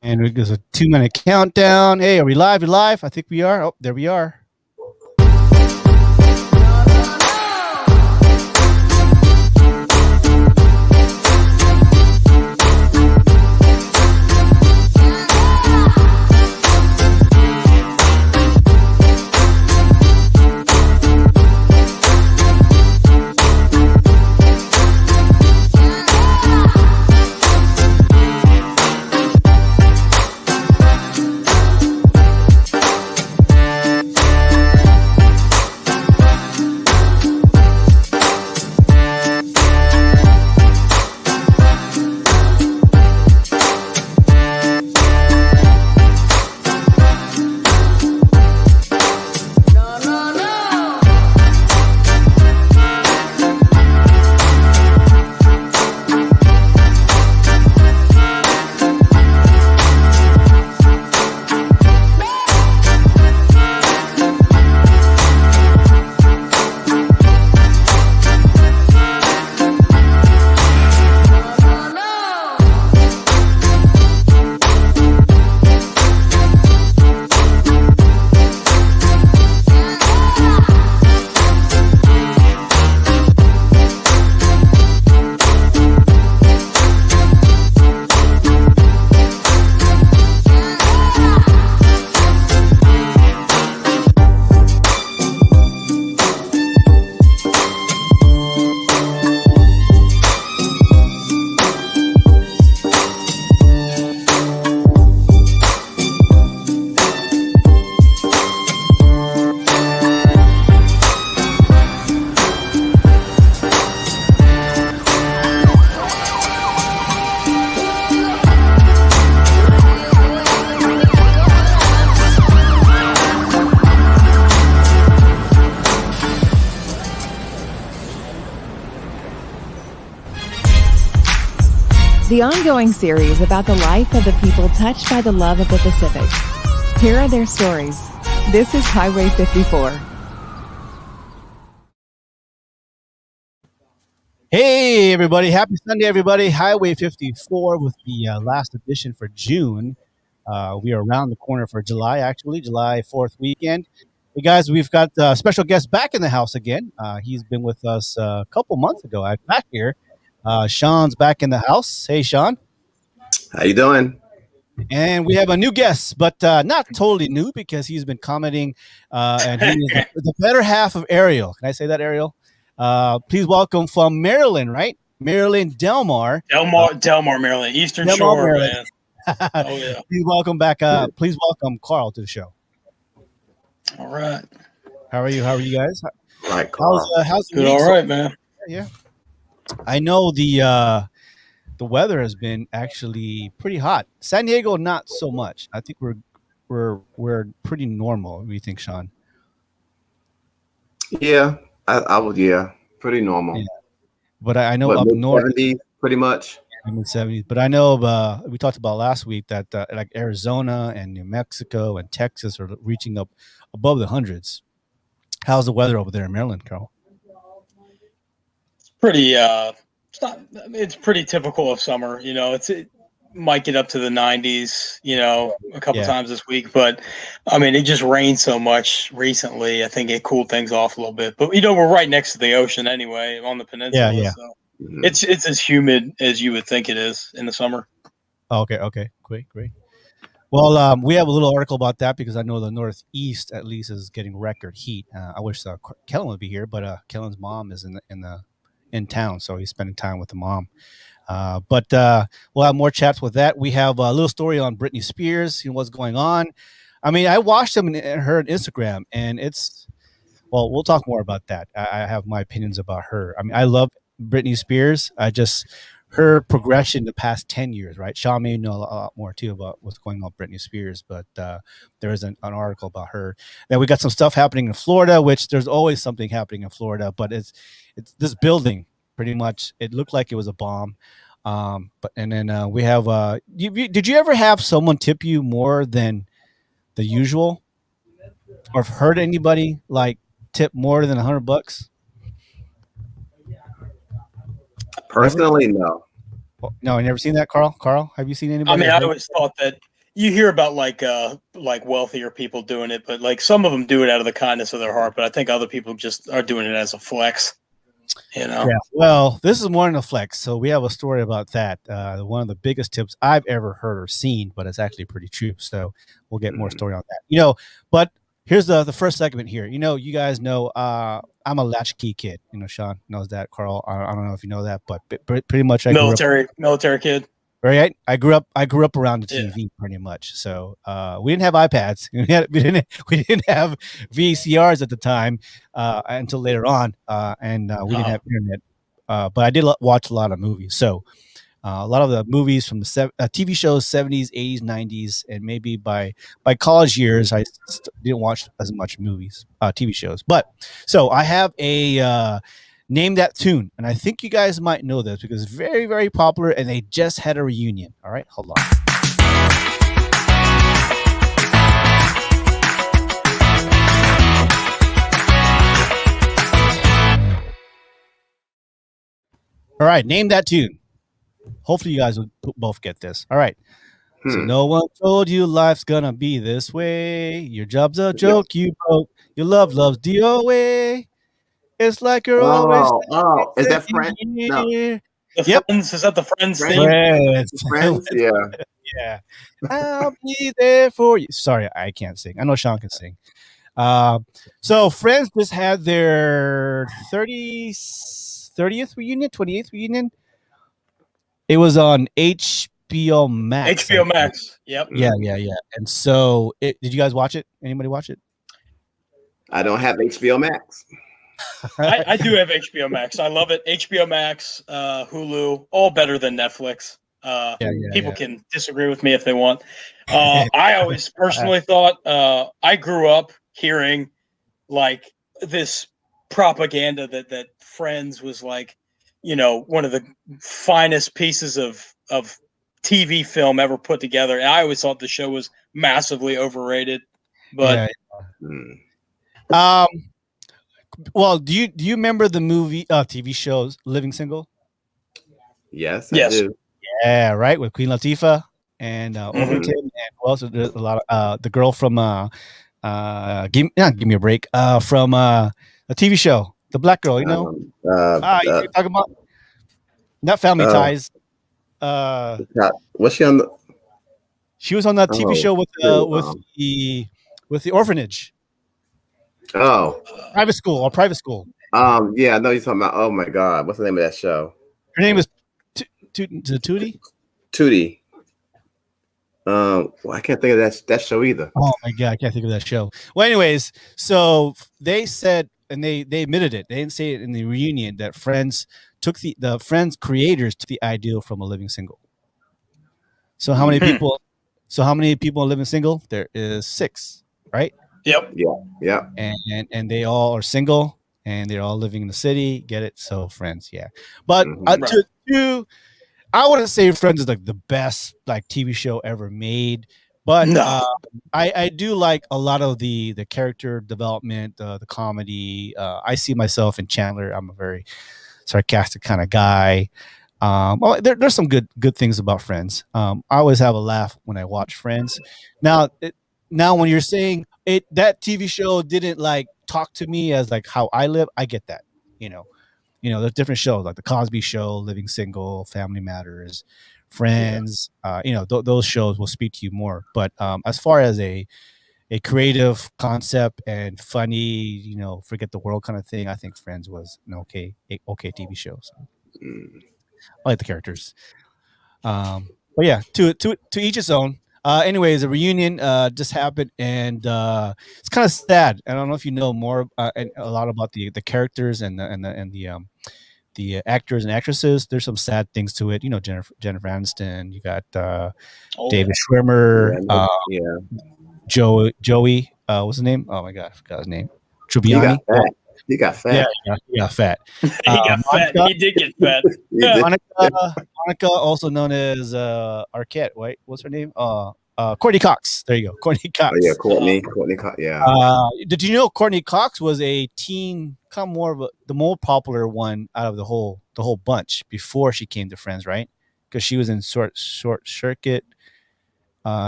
And it goes a 2-minute countdown. Hey, are we live? You live? I think we are. Oh, there we are. The ongoing series about the life of the people touched by the love of the Pacific. Here are their stories. This is Highway 54. Hey, everybody. Happy Sunday, everybody. Highway 54 with the last edition for June. We are around the corner for July, actually, July 4th weekend. Hey, guys, we've got a special guest back in the house again. He's been with us a couple months ago. I'm back here. Sean's back in the house. Hey, Sean. How you doing? And we have a new guest, but not totally new because he's been commenting, and he is the better half of Ariel. Can I say that, Ariel? Please welcome from Maryland, right? Maryland, Delmar, Maryland, Eastern Delmar, Shore, Maryland. man. Oh yeah. Please welcome back. Please welcome Carl to the show. All right. How are you? How are you guys? Right, Carl. How's the Good. week All so right, man. Yeah. I know the weather has been actually pretty hot. San Diego, not so much. I think we're pretty normal. What do you think, Sean? Yeah, I would. Yeah, pretty normal. Yeah. But I know But up north, mid-70s, pretty much. mid 70s. But I know we talked about last week that like Arizona and New Mexico and Texas are reaching up above the hundreds. How's the weather over there in Maryland, Carl? Pretty. It's pretty typical of summer. You know, it might get up to the 90s. You know, a couple times this week, but I mean, it just rained so much recently. I think it cooled things off a little bit. But you know, we're right next to the ocean anyway, on the peninsula. Yeah. So it's as humid as you would think it is in the summer. Okay, great. Well, we have a little article about that because I know the Northeast at least is getting record heat. I wish Kellen would be here, but Kellen's mom is in town, so he's spending time with the mom. But we'll have more chats with that. We have a little story on Britney Spears, what's going on. I mean, I watched them and her Instagram, and we'll talk more about that. I have my opinions about her. I mean, I love Britney Spears. Her progression the past 10 years, right? Sean may know a lot more too about what's going on with Britney Spears, but there is an article about her. Then we got some stuff happening in Florida, which there's always something happening in Florida, but it's this building pretty much. It looked like it was a bomb. We have. Did you ever have someone tip you more than the usual, or have heard anybody like tip more than $100? Personally, no. No, I never seen that, Carl. Carl, have you seen anybody? I mean, I always thought that you hear about like wealthier people doing it, but like some of them do it out of the kindness of their heart. But I think other people just are doing it as a flex. You know. Yeah. Well, this is more than a flex. So we have a story about that. One of the biggest tips I've ever heard or seen, but it's actually pretty true. So we'll get more story on that. But here's the first segment here. You guys know I'm a latchkey kid. Sean knows that. Carl, I don't know if you know that, but pretty much I grew up. Military kid. Right. I grew up around the Yeah. TV pretty much. So we didn't have iPads. We didn't have VCRs at the time until later on, and we didn't have internet. But I did watch a lot of movies. So a lot of the movies from the TV shows, 70s, 80s, 90s, and maybe by college years, I didn't watch as much movies, TV shows. But so I have a Name That Tune, and I think you guys might know this because it's very, very popular, and they just had a reunion. All right, hold on. All right, Name That Tune. Hopefully, you guys will both get this. All right. So no one told you life's gonna be this way. Your job's a joke, you broke. Your love's DOA. It's like you're always. Oh, is that Friends? No. The Friends, is that the Friends theme? Friends? Yeah. Yeah. I'll be there for you. Sorry, I can't sing. I know Sean can sing. So Friends just had their 30th reunion, 28th reunion. It was on HBO Max. HBO Max. Yep. Yeah. And so, did you guys watch it? Anybody watch it? I don't have HBO Max. I do have HBO Max. I love it. HBO Max, Hulu, all better than Netflix. People can disagree with me if they want. I always personally thought I grew up hearing like this propaganda that Friends was like, one of the finest pieces of TV film ever put together. And I always thought the show was massively overrated. But well, do you remember the movie TV shows Living Single? Yes, I do. Yeah, right, with Queen Latifah and Overton, and also there's a lot of the girl from give me a break from a TV show, the black girl, you're talking about not Family Ties. Was she on the? She was on that TV show with the orphanage. Oh, private school. Yeah, I know you're talking about. Oh my God, what's the name of that show? Her name is Tootie. Tootie. Well, I can't think of that show either. Oh my God, I can't think of that show. Well, anyways, so they said, and they admitted it. They didn't say it in the reunion that Friends took the Friends creators took the ideal from a Living Single. So how many people? So how many people are living single? There is 6, right? Yep. Yeah. And they all are single and they're all living in the city. Get it? So Friends, yeah. But I wouldn't say Friends is like the best like TV show ever made, but I do like a lot of the character development, the comedy. I see myself in Chandler. I'm a very sarcastic kind of guy. Well, there's some good things about Friends. I always have a laugh when I watch Friends. Now when you're saying that TV show didn't like talk to me as like how I live, I get that. There's different shows like the Cosby Show, Living Single, Family Matters, Friends. Those shows will speak to you more. But as far as a creative concept and funny, forget the world kind of thing, I think Friends was an okay TV show. So. I like the characters. But yeah, to each its own. Anyways, a reunion just happened, and it's kind of sad. I don't know if you know more a lot about the characters and the actors and actresses. There's some sad things to it. Jennifer Aniston. You got David Schwimmer. Joey. What's his name? Oh my God, I forgot his name. Tribbiani. He got fat. Yeah, he got fat. Monica, he did get fat. Monica, also known as Arquette, right? What's her name? Courtney Cox. There you go, Courtney Cox. Oh yeah, Courtney Cox. Yeah. Did you know Courtney Cox was a teen, kind of more of the more popular one out of the whole bunch before she came to Friends, right? Because she was in Short Circuit.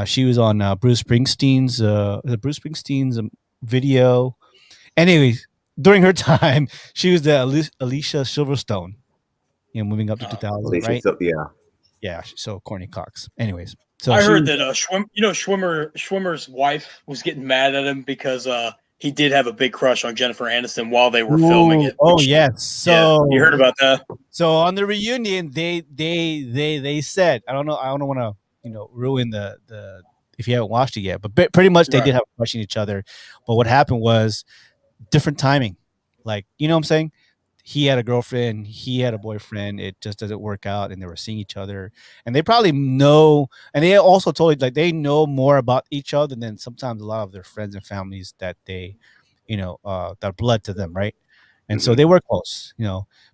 She was on the Bruce Springsteen's video. Anyways, during her time, she was the Alicia Silverstone. Moving up to 2000, Alicia, right? so, yeah. Yeah, so corny Cox. Anyways, so I she heard that Schwimmer's wife was getting mad at him because he did have a big crush on Jennifer Aniston while they were filming it. Oh yes. Yeah, you heard So about that? so on the reunion, they said, I don't know, I don't want to ruin the if you haven't watched it yet, but pretty much they Right. did have a crush on each other. But what happened was different timing. Like, you know what I'm saying? He had a girlfriend, he had a boyfriend. It just doesn't work out, and they were seeing each other, and they probably know. And they also told like they know more about each other than sometimes a lot of their friends and families that they, that are blood to them, right? And so Mhm. they were close,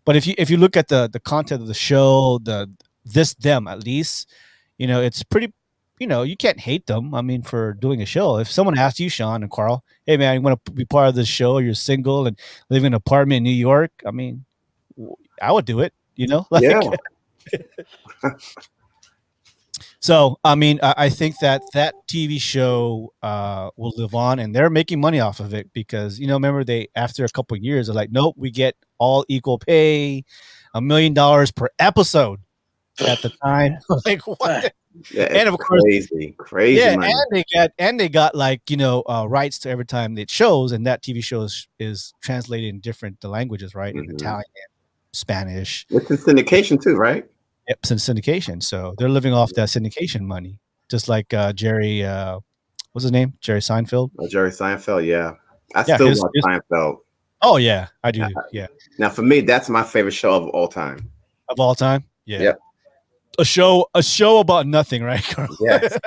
But if you look at the content of the show, them at least, it's pretty. You can't hate them. I mean, for doing a show. If someone asked you, Sean and Carl, hey man, you want to be part of this show? You're single and live in an apartment in New York. I mean, I would do it. Like. Yeah. So, I mean, I think that TV show will live on, and they're making money off of it because remember they after a couple of years they're like, nope, we get all equal pay, $1 million per episode at the time. Like what? Yeah, And of course, crazy yeah, money. and they got like rights to every time it shows, and that TV show is translated in different languages, right? In Italian, Spanish. It's in syndication too, right? Yep, since syndication. So they're living off that syndication money, just like Jerry. What's his name? Jerry Seinfeld. Jerry Seinfeld. Yeah, I Yeah, still watch Seinfeld. Oh yeah, I do. Yeah, Now for me, that's my favorite show of all time. of all time. Yeah. Yep. A show about nothing, right, Carl? Yes.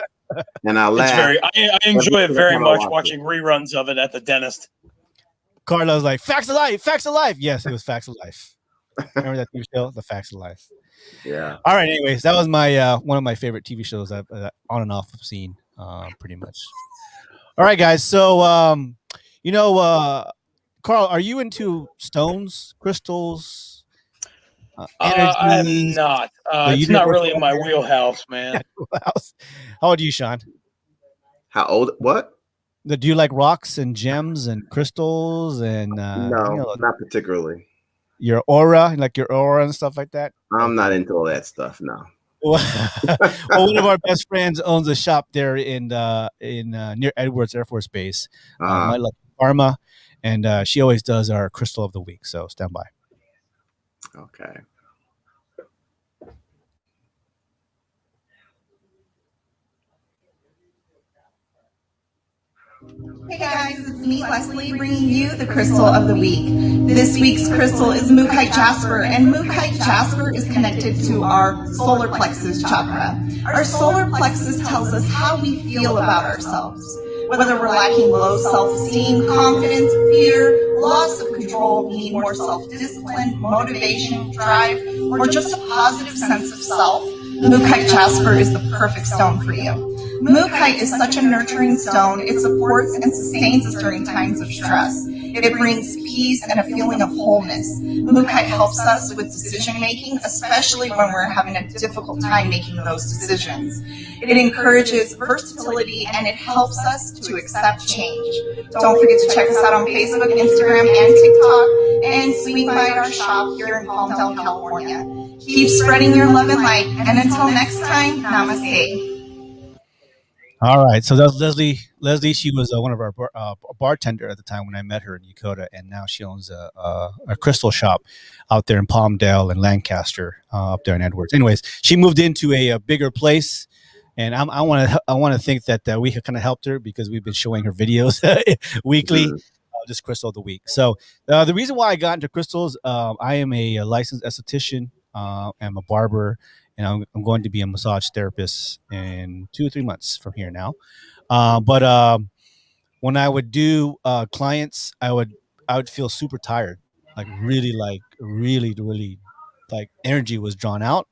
And I laugh. I enjoy it very much watching reruns of it at the dentist. Carlos like Facts of Life, Facts of Life. Yes, it was Facts of Life. Remember that TV show, The Facts of Life? Yeah. All right. Anyways, that was my one of my favorite TV shows I've on and off have seen, pretty much. All right, guys. So, Carl, are you into stones, crystals, energy? I'm not. It's not really in my wheelhouse, man. How old are you, Sean? How old? What? Do you like rocks and gems and crystals and no, not particularly. Your aura, like your aura and stuff like that? I'm not into all that stuff. No. Well, one of our best friends owns a shop there in near Edwards Air Force Base. My love, Pharma, and she always does our crystal of the week. So stand by. Okay. Hey guys, it's me, Leslie, bringing you the Crystal of the Week. This week's crystal is Mookaite Jasper, and Mookaite Jasper is connected to our solar plexus chakra. Our solar plexus tells us how we feel about ourselves. Whether we're lacking low self-esteem, confidence, fear, loss of control, need more self-discipline, motivation, drive, or just a positive sense of self, Mookaite Jasper is the perfect stone for you. Mookaite is such a nurturing stone. It supports and sustains us during times of stress. It brings peace and a feeling of wholeness. Mookaite helps us with decision making, especially when we're having a difficult time making those decisions. It encourages versatility and it helps us to accept change. Don't forget to check us out on Facebook, Instagram, and TikTok, and swing by our shop here in Palmdale, California. Keep spreading your love and light, and until next time, namaste. All right, so that's Leslie. Leslie, she was one of our bartender at the time when I met her in Dakota, and now she owns a crystal shop out there in Palmdale and Lancaster, up there in Edwards. Anyways, she moved into a bigger place, and I want to think that we kind of helped her because we've been showing her videos weekly. Mm-hmm. This crystal of the week. So the reason why I got into crystals, I am a licensed esthetician. I'm a barber. And I'm going to be a massage therapist in 2 or 3 months from here now. But when I would do clients, I would feel super tired, like really like energy was drawn out.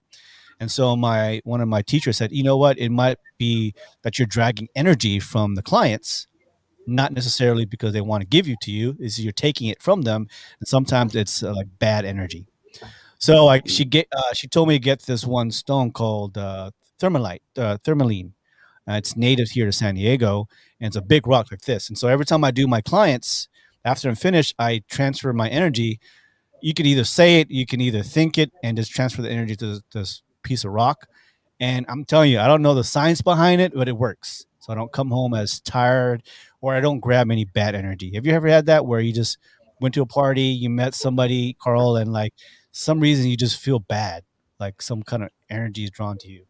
And so one of my teachers said, you know what, it might be that you're dragging energy from the clients, not necessarily because they want to give you to you, is you're taking it from them. And sometimes it's like bad energy. So she told me to get this one stone called thermaline, It's native here to San Diego, and it's a big rock like this. And so every time I do my clients, after I'm finished, I transfer my energy. You can either say it, you can either think it, and just transfer the energy to this piece of rock. And I'm telling you, I don't know the science behind it, but it works. So I don't come home as tired, or I don't grab any bad energy. Have you ever had that where you just went to a party, you met somebody, Carl, and like some reason you just feel bad, like some kind of energy is drawn to you?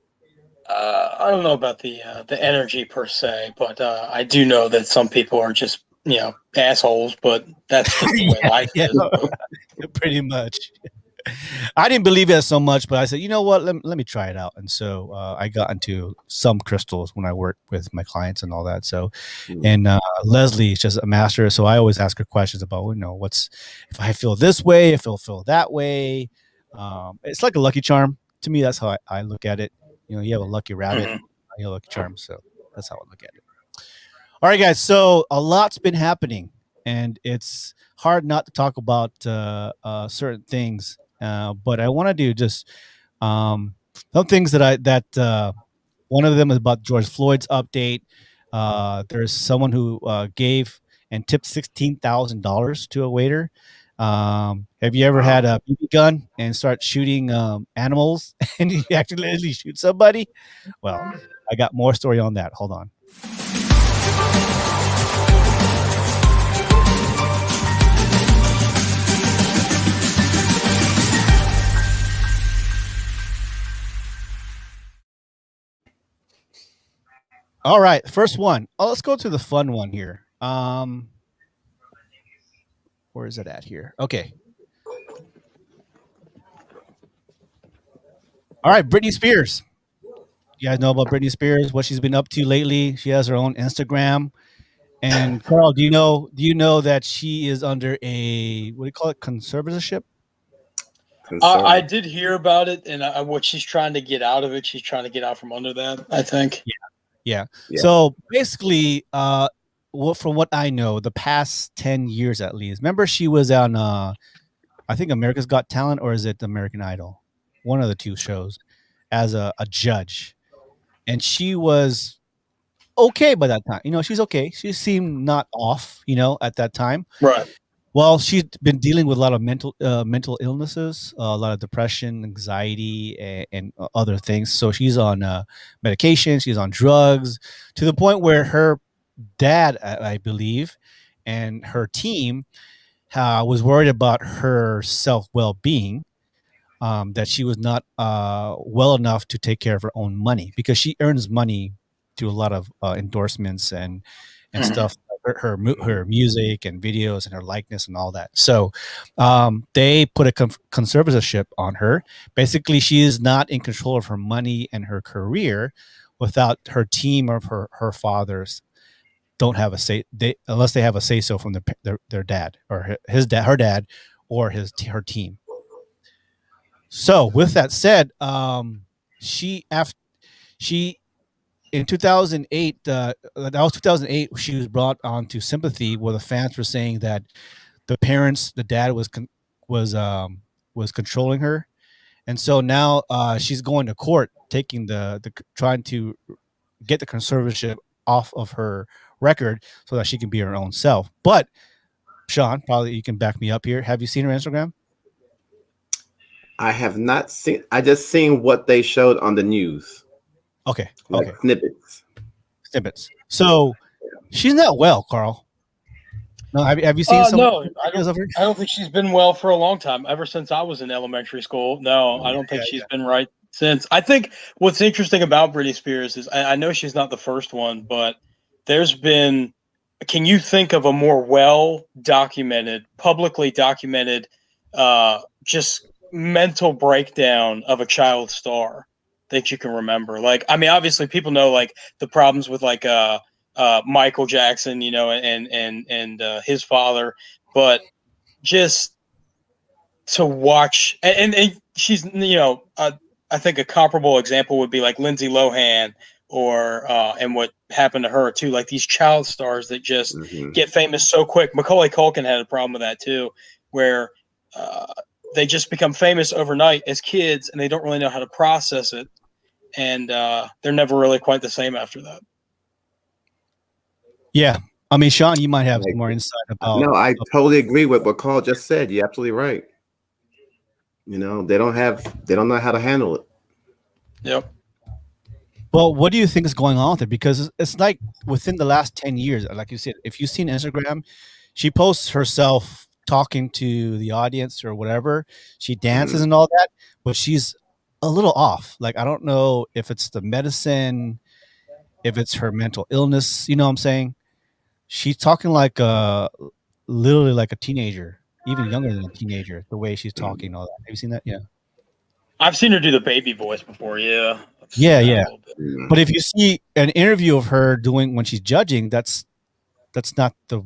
I don't know about the energy per se, but I do know that some people are just assholes. But that's just the way Yeah, life yeah, is. So. pretty much. I didn't believe it so much, but I said, you know what, let me try it out. And so I got into some crystals when I worked with my clients and all that. So, and Leslie is just a master. So I always ask her questions about, what's, if I feel this way, if I'll feel that way. It's like a lucky charm. To me, that's how I look at it. You have a lucky rabbit, Mhm. you have a lucky charm. So that's how I look at it. All right, guys. So a lot's been happening, and it's hard not to talk about certain things. But I want to do just some things that one of them is about George Floyd's update. There's someone who gave and tipped $16,000 to a waiter. Have you ever had Wow. a BB gun and start shooting animals and you accidentally shoot somebody? Well, I got more story on that. Hold on. All right, first one. Oh, let's go to the fun one here. Where is it at here? Okay. All right, Britney Spears. You guys know about Britney Spears? What she's been up to lately? She has her own Instagram. And Carl, do you know that she is under a, what do you call it, conservatorship? I Conservative. did hear about it, and what she's trying to get out of it, she's trying to get out from under that. I think. Yeah. Yeah. So basically, from what I know, the past 10 years at least. Remember, she was on, I think America's Got Talent, or is it American Idol? One of the two shows, as a judge, and she was okay by that time. She's okay. She seemed not off. At that time. Right. Well, she's been dealing with a lot of mental illnesses, a lot of depression, anxiety, and other things. So she's on medication. She's on drugs to the point where her dad, I believe, and her team was worried about her self well being. That she was not well enough to take care of her own money because she earns money through a lot of endorsements and Mhm. stuff, her music and videos and her likeness and all that. So they put a conservatorship on her. Basically, she is not in control of her money and her career without her team or her fathers don't have a say, unless they have a say so from their dad or his dad, her dad, or her team. So with that said, she in 2008, that was 2008. She was brought onto Sympathy, where the fans were saying that the dad was controlling her, and so now she's going to court, taking the trying to get the conservatorship off of her record so that she can be her own self. But Sean, probably you can back me up here. Have you seen her Instagram? I have not seen. I just seen what they showed on the news, Okay, like okay, snippets. snippets. So she's not well, Carl. No, have you seen some No, videos of her? I don't think she's been well for a long time. Ever since I was in elementary school. No, I don't think Yeah, she's yeah. been right since. I think what's interesting about Britney Spears is I know she's not the first one, but there's been. Can you think of a more well documented, publicly documented, just mental breakdown of a child star that you can remember? Like, I mean, obviously, people know like the problems with like Michael Jackson, and his father, but just to watch and she's I think a comparable example would be like Lindsay Lohan or and what happened to her too, like these child stars that just Hmm. get famous so quick. Macaulay Culkin had a problem with that too, where uh, they just become famous overnight as kids and they don't really know how to process it, and they're never really quite the same after that. Yeah. I mean, Sean, you might have Like, more insight about. no, I totally agree with what Carl just said. You're absolutely right. They don't know how to handle it. Yep. Well, what do you think is going on with it? Because it's like within the last 10 years, like you said, if you've seen Instagram, she posts herself talking to the audience or whatever. She dances Mhm. and all that, but she's a little off. Like, I don't know if it's the medicine, if it's her mental illness. You know what I'm saying? She's talking like literally like a teenager, even younger than a teenager, the way she's talking and all that. Have you seen that? Yeah. I've seen her do the baby voice before. Yeah, I've seen Yeah, that a yeah. little bit. Mhm. But if you see an interview of her doing when she's judging, that's not the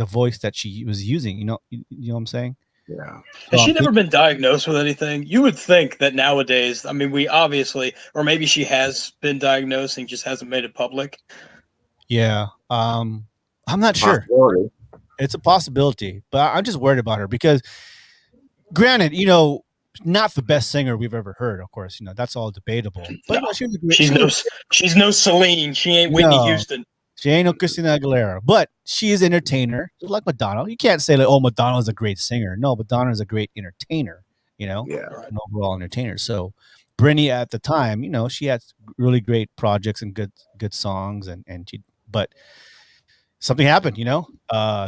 voice that she was using. You know what I'm saying? Yeah. So Has I'm she never thinking, been diagnosed with anything? You would think that nowadays, I mean, we obviously, or maybe she has been diagnosed and just hasn't made it public. yeah. I'm not sure. Possibility. It's a possibility, but I'm just worried about her because, granted, not the best singer we've ever heard. Of course, that's all debatable. But No, she was a great. she's She no, was she's no Celine. She ain't Whitney no. Houston. She ain't no Christina Aguilera, but she is an entertainer, just like Madonna. You can't say like, "Oh, Madonna's a great singer." No, Madonna is a great entertainer. Yeah. Right. An overall entertainer. So, Britney at the time, she had really great projects and good songs, and but something happened,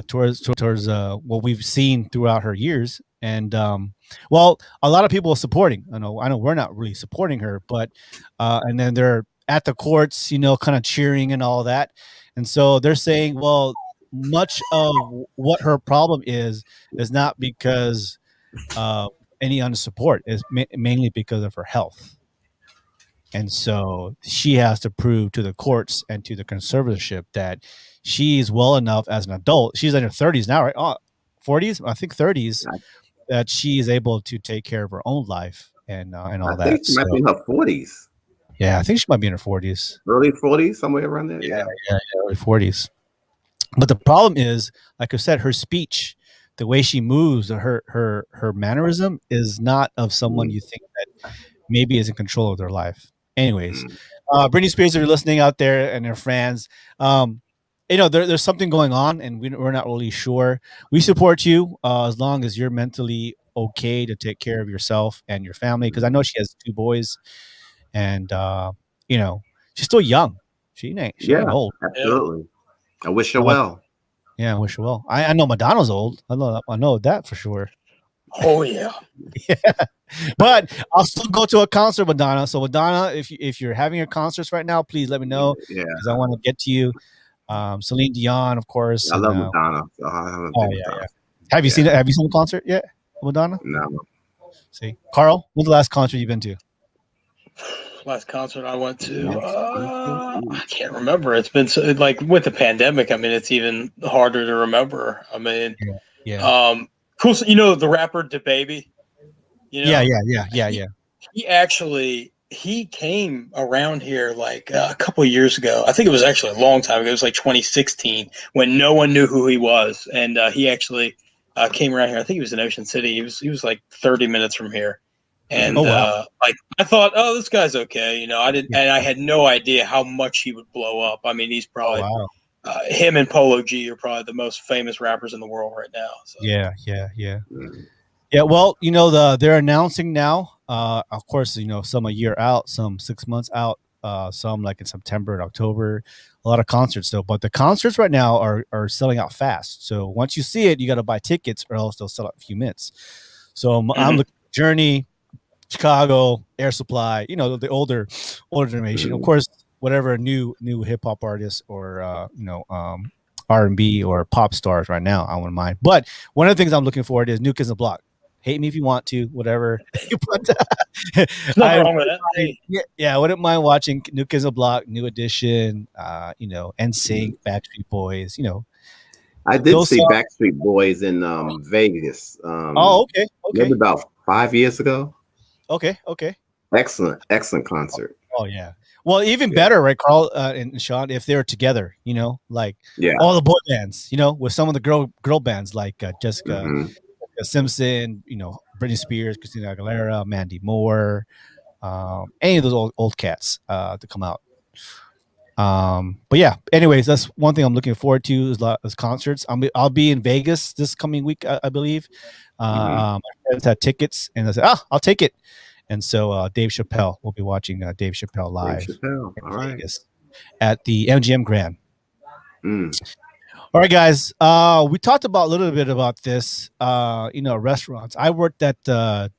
towards what we've seen throughout her years, and well, a lot of people are supporting. I know we're not really supporting her, but and then they're at the courts, kind of cheering and all that, and so they're saying, well, much of what her problem is not because uh, any unsupport is mainly because of her health. And so she has to prove to the courts and to the conservatorship that she's well enough as an adult. She's in her 30s now, right? 40s, I think 30s, I, that she is able to take care of her own life and I all think that. she might So be in her 40s, yeah, I think she might be in her 40s. early 40s, somewhere around there. Yeah, Yeah. yeah, yeah, early 40s. But the problem is, like I said, her speech, the way she moves, her mannerism is not of someone Mhm. you think that maybe is in control of their life. Anyways, Mhm. Britney Spears, if you're listening out there and her fans, um, there's something going on, and we're not really sure. We support you as long as you're mentally okay to take care of yourself and your family. Because I know she has two boys, and you know she's still young. She ain't Yeah, old. Yeah. absolutely. I wish her Uh, well. yeah, I wish her well. I know Madonna's old. I know that for sure. Oh yeah. But I'll still go to a concert, Madonna. So Madonna, if you're having your concerts right now, please let me know Yeah. because I want to get to you. Celine Dion, of course, I and love Madonna. So I have a oh big yeah, Madonna. yeah. Have you Yeah. seen it? Have you seen the concert yet, Madonna? No. See, Carl, when's the last concert you've been to? Last concert I went to, Yes. I can't remember. It's been so, like with the pandemic. I mean, it's even harder to remember. I mean, Yeah, yeah, um, cool. So, the rapper DaBaby. You yeah, know, yeah, yeah, yeah, he yeah. he actually he came around here like a couple of years ago. I think it was actually a long time ago. It was like 2016 when no one knew who he was, and he actually came around here. I think he was in Ocean City. He was like 30 minutes from here, Oh and wow. like I thought, oh, this guy's okay. I didn't, Yeah. and I had no idea how much he would blow up. I mean, he's Oh probably wow. him and Polo G are probably the most famous rappers in the world right now. So Yeah, yeah, yeah. Mhm. Yeah, well, they're announcing now. Of course, some a year out, some 6 months out, some like in September and October. A lot of concerts though, but the concerts right now are selling out fast. So once you see it, you got to buy tickets, or else they'll sell out in a few minutes. So I'm Mhm. looking at Journey, Chicago, Air Supply. The older generation, of Mhm. course. Whatever new hip hop artists or R&B or pop stars right now, I wouldn't mind. But one of the things I'm looking forward to is New Kids on the Block. Hate me if you want to, whatever. But There's nothing I wrong with that. Hey, yeah, I wouldn't mind watching New Kids on the Block, New Edition, Mhm. NSYNC, Backstreet Boys. I did Those see songs. Backstreet Boys in Vegas, Oh, okay, maybe okay, about 5 years ago. okay, okay. Excellent, excellent concert. Oh yeah. Well, even Yeah. better, right, Carl and Sean, if they were together, like Yeah. all the boy bands, with some of the girl bands like Jessica Hmm. Simpson, Britney Spears, Christina Aguilera, Mandy Moore, any of those old cats to come out. But yeah, anyways, that's one thing I'm looking forward to is concerts. I'll be in Vegas this coming week, I believe. My friends had tickets, and I said, I'll take it. And so Dave Chappelle, we'll be watching Dave Chappelle Dave live Chappelle. in All right. Vegas at the MGM Grand. Mm. All right, guys. We talked about a little bit about this. Restaurants. I worked at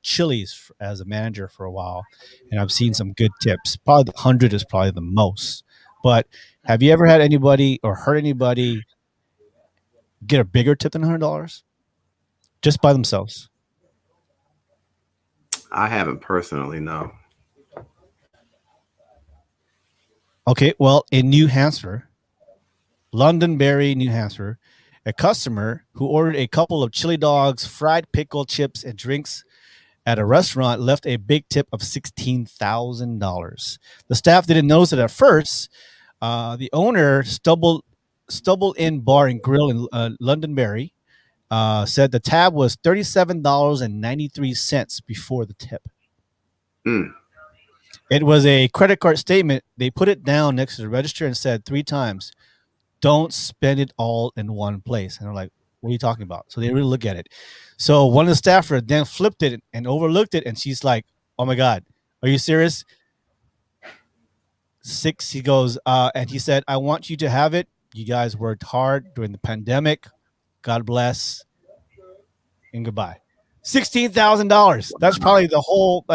Chili's as a manager for a while, and I've seen some good tips. Probably the 100 is probably the most. But have you ever had anybody or heard anybody get a bigger tip than $100 just by themselves? I haven't personally, no. Okay, well, in New Hampshire, Londonderry, New Hampshire, a customer who ordered a couple of chili dogs, fried pickle chips, and drinks at a restaurant left a big tip of $16,000. The staff didn't notice it at first. The owner, Stubble Inn Bar and Grill in Londonderry, said the tab was $37.93 before the tip. Mm. It was a credit card statement. They put it down next to the register and said 3 times, "Don't spend it all in one place." And they're like, "What are you talking about?" So they really look at it. So one of the staffers then flipped it and overlooked it, and she's like, "Oh my God, are you serious?" 6, he goes, and he said, "I want you to have it. You guys worked hard during the pandemic. God bless, and goodbye." $16,000. That's probably the whole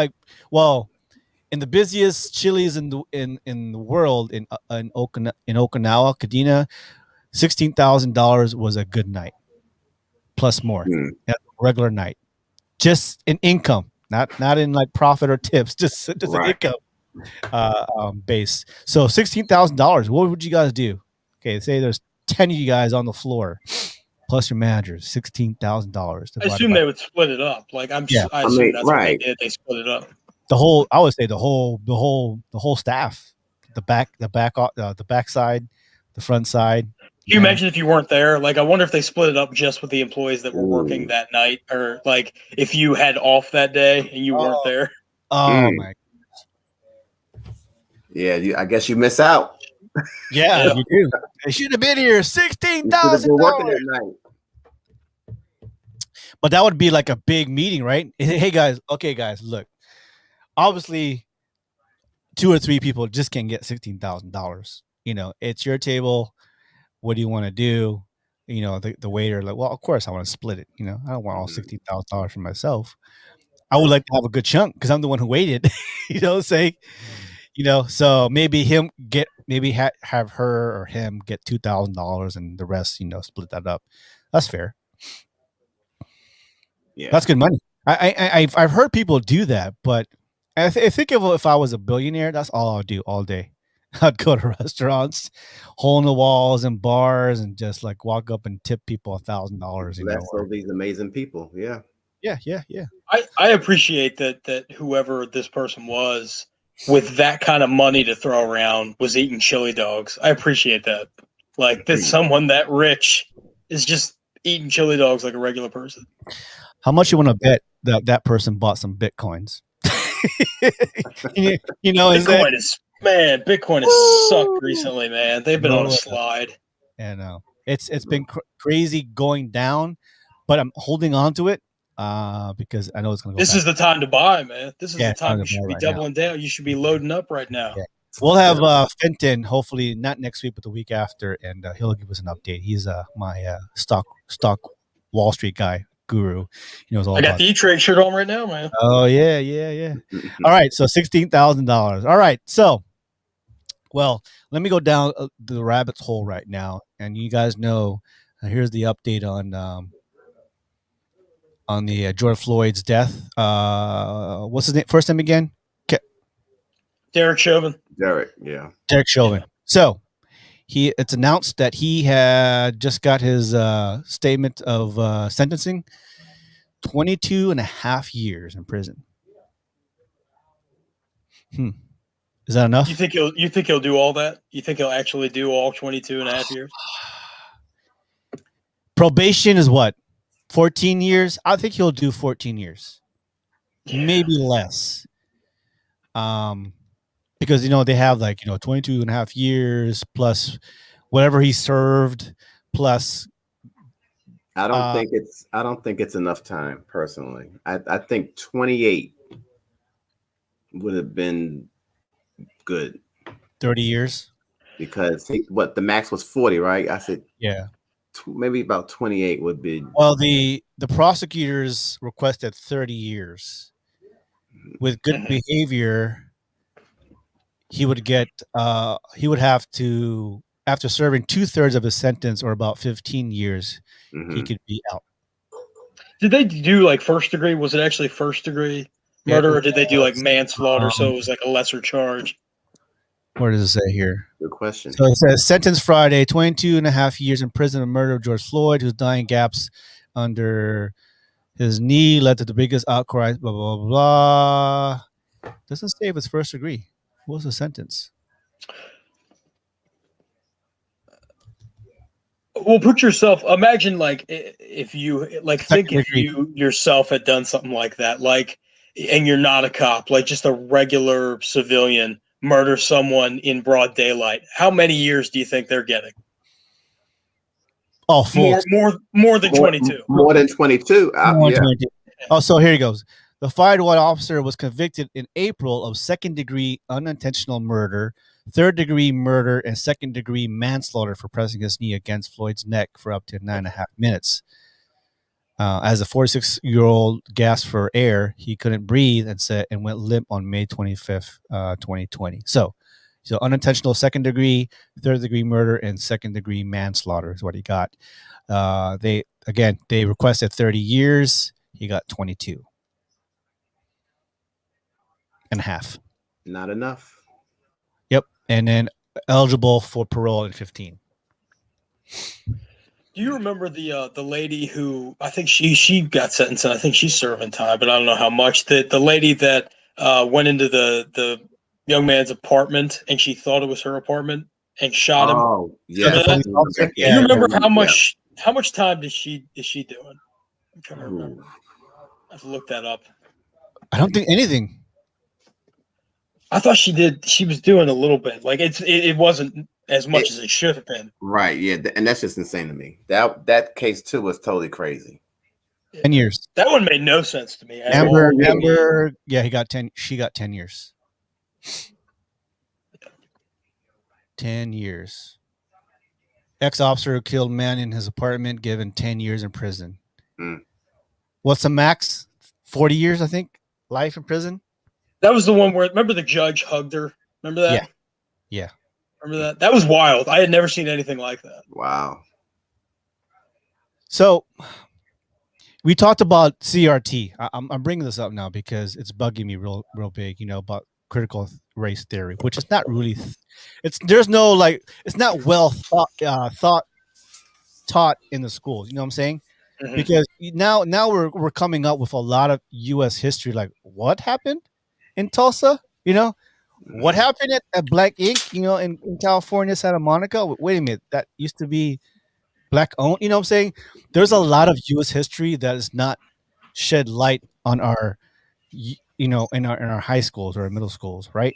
in the busiest Chili's in the world in Okinawa, Kadena, $16,000 was a good night, plus more, a regular night, just in income, not in like profit or tips, just an income base. So $16,000. What would you guys do? Okay, say there's 10 of you guys on the floor, plus your managers. $16,000. I assume they would split it up. Like I assume that's what they did. They split it up. I would say the whole staff, the back side, the front side. Can you imagine if you weren't there? Like, I wonder if they split it up just with the employees that were working that night, or like if you had off that day and you weren't there. Oh my! Yeah, I guess you miss out. Yeah, you do. They should have been here. $16,000 working that night. But that would be like a big meeting, right? Hey guys, okay guys, look. Obviously, 2 or 3 people just can't get $16,000. It's your table. What do you want to do? The waiter, like, well, of course I want to split it. I don't want all $16,000 for myself. I would like to have a good chunk because I'm the one who waited. So maybe have her or him get $2,000 and the rest, split that up. That's fair. Yeah, that's good money. I've heard people do that, but I think if I was a billionaire, that's all I'd do all day. I'd go to restaurants, hole in the walls and bars, and just like walk up and tip people $1,000. That's all these amazing people. Yeah. I appreciate that whoever this person was with that kind of money to throw around was eating chili dogs. I appreciate that. Like that someone that rich is just eating chili dogs like a regular person. How much you want to bet that person bought some Bitcoins? Bitcoin has sucked recently, man. They've been on a slide. I know it's been crazy going down, but I'm holding on to it because I know it's going to go. This is the time to buy, man. This is the time you should be doubling down. You should be loading up right now. Yeah. We'll have Fenton hopefully not next week, but the week after, and he'll give us an update. He's my stock Wall Street guy. Guru. He knows all I got the E-Trade shirt on right now, man. Oh, yeah. All right, so $16,000. All right, so, well, let me go down the rabbit's hole right now, and you guys know, here's the update on the George Floyd's death. What's his name? First name again? Derek Chauvin. Derek, yeah. Derek Chauvin. So, it's announced that he had just got his statement of sentencing, 22 and a half years in prison. Is that enough? You think he'll do all that? You think he'll actually do all 22 and a half years? Probation is what? 14 years? I think he'll do 14 years. Yeah. Maybe less. because they have like 22 and a half years plus whatever he served plus I don't think it's enough time personally. I think 28 would have been good 30 years. because what the max was 40, right? I said Yeah. maybe about 28 would be. Well, the prosecutors requested 30 years. With good behavior, he would have to, after serving 2/3 of his sentence or about 15 years, he could be out. Did they do like first degree? Was it actually first degree murder, or did they do like manslaughter? So it was like a lesser charge. Where does it say here? Good question. So it says sentenced Friday, 22 and a half years in prison for murder of George Floyd, whose dying gaps under his knee led to the biggest outcry. Blah blah blah. Doesn't say if it's first degree. What was the sentence? Well, put yourself. Imagine like if you like think if you yourself had done something like that, like, and you're not a cop, like just a regular civilian, murder someone in broad daylight. How many years do you think they're getting? Oh, more than 22. More than 22. Yeah. 22. Oh, so here he goes. The fired-white officer was convicted in April of second-degree unintentional murder, third-degree murder, and second-degree manslaughter for pressing his knee against Floyd's neck for up to 9.5 minutes. As a 46-year-old gasped for air, he couldn't breathe and went limp on May 25th, 2020. So unintentional second-degree, third-degree murder, and second-degree manslaughter is what he got. They requested 30 years. He got 22 and a half. Not enough. Yep. And then eligible for parole in 15. Do you remember the lady who, I think she got sentenced and I think she's serving time, but I don't know how much. The lady that went into the young man's apartment and she thought it was her apartment and shot him. Oh, yeah. Do you remember how much time is she doing? I'm trying to remember. I have to look that up. I don't think anything. I thought she did. She was doing a little bit. Like it wasn't as much as it should have been. Right. Yeah. And that's just insane to me. That case too was totally crazy. 10 years. That one made no sense to me. Amber, yeah, he got 10. She got 10 years. 10 years. Ex-officer who killed man in his apartment given 10 years in prison. What's the max? 40 years, I think. Life in prison. That was the one where, remember the judge hugged her? Remember that? Yeah. Remember that? That was wild. I had never seen anything like that. Wow. So we talked about CRT. I'm bringing this up now because it's bugging me real big, about critical race theory, which is not really, it's not well taught in the schools. You know what I'm saying? Mm-hmm. Because now we're coming up with a lot of U.S. history, like what happened in Tulsa, what happened at Black Ink, in California, Santa Monica. Wait a minute, that used to be Black owned. You know what I'm saying? There's a lot of U.S. history that is not shed light on our, in our high schools or middle schools, right?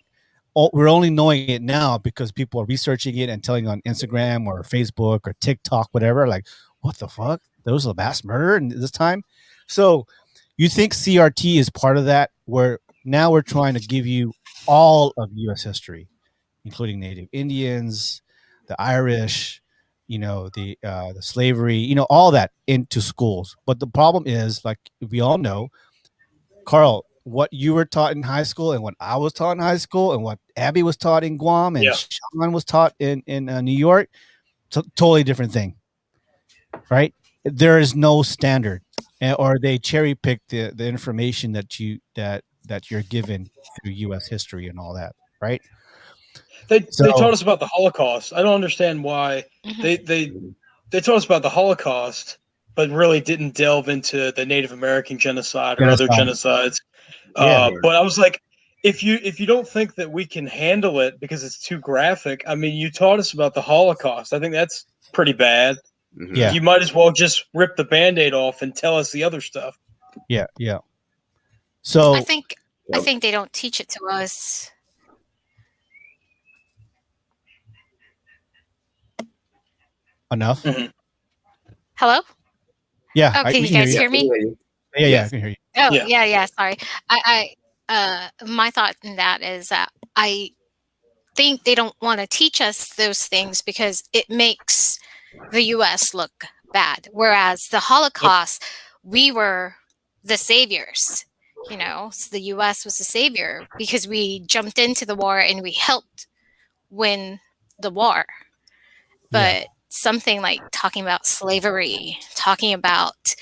We're only knowing it now because people are researching it and telling on Instagram or Facebook or TikTok, whatever. Like, what the fuck? There was a mass murder in this time. So you think CRT is part of that, where now we're trying to give you all of U.S. history, including Native Indians, the Irish, the slavery, all that into schools. But the problem is, like we all know, Carl, what you were taught in high school and what I was taught in high school and what Abby was taught in Guam and Sean was taught in New York, totally different thing, right? There is no standard, or they cherry pick the information that you're given through U.S. history and all that, right? They taught us about the Holocaust. I don't understand why they taught us about the Holocaust, but really didn't delve into the Native American genocide or other genocides. But I was like, if you don't think that we can handle it because it's too graphic, I mean, you taught us about the Holocaust. I think that's pretty bad. Yeah, you might as well just rip the Band-Aid off and tell us the other stuff. Yeah. So I think they don't teach it to us enough. Mhm. Hello? Yeah, Oh, can we you can hear guys you. Yeah, hear we me? hear you. Yeah, I Yes. can hear you. Oh, Yeah. yeah, sorry. My thought in that is that I think they don't want to teach us those things because it makes the US look bad. Whereas the Yep. Holocaust, we were the saviors. So the US was the savior because we jumped into the war and we helped win the war. Yeah. But something like talking about slavery, talking about,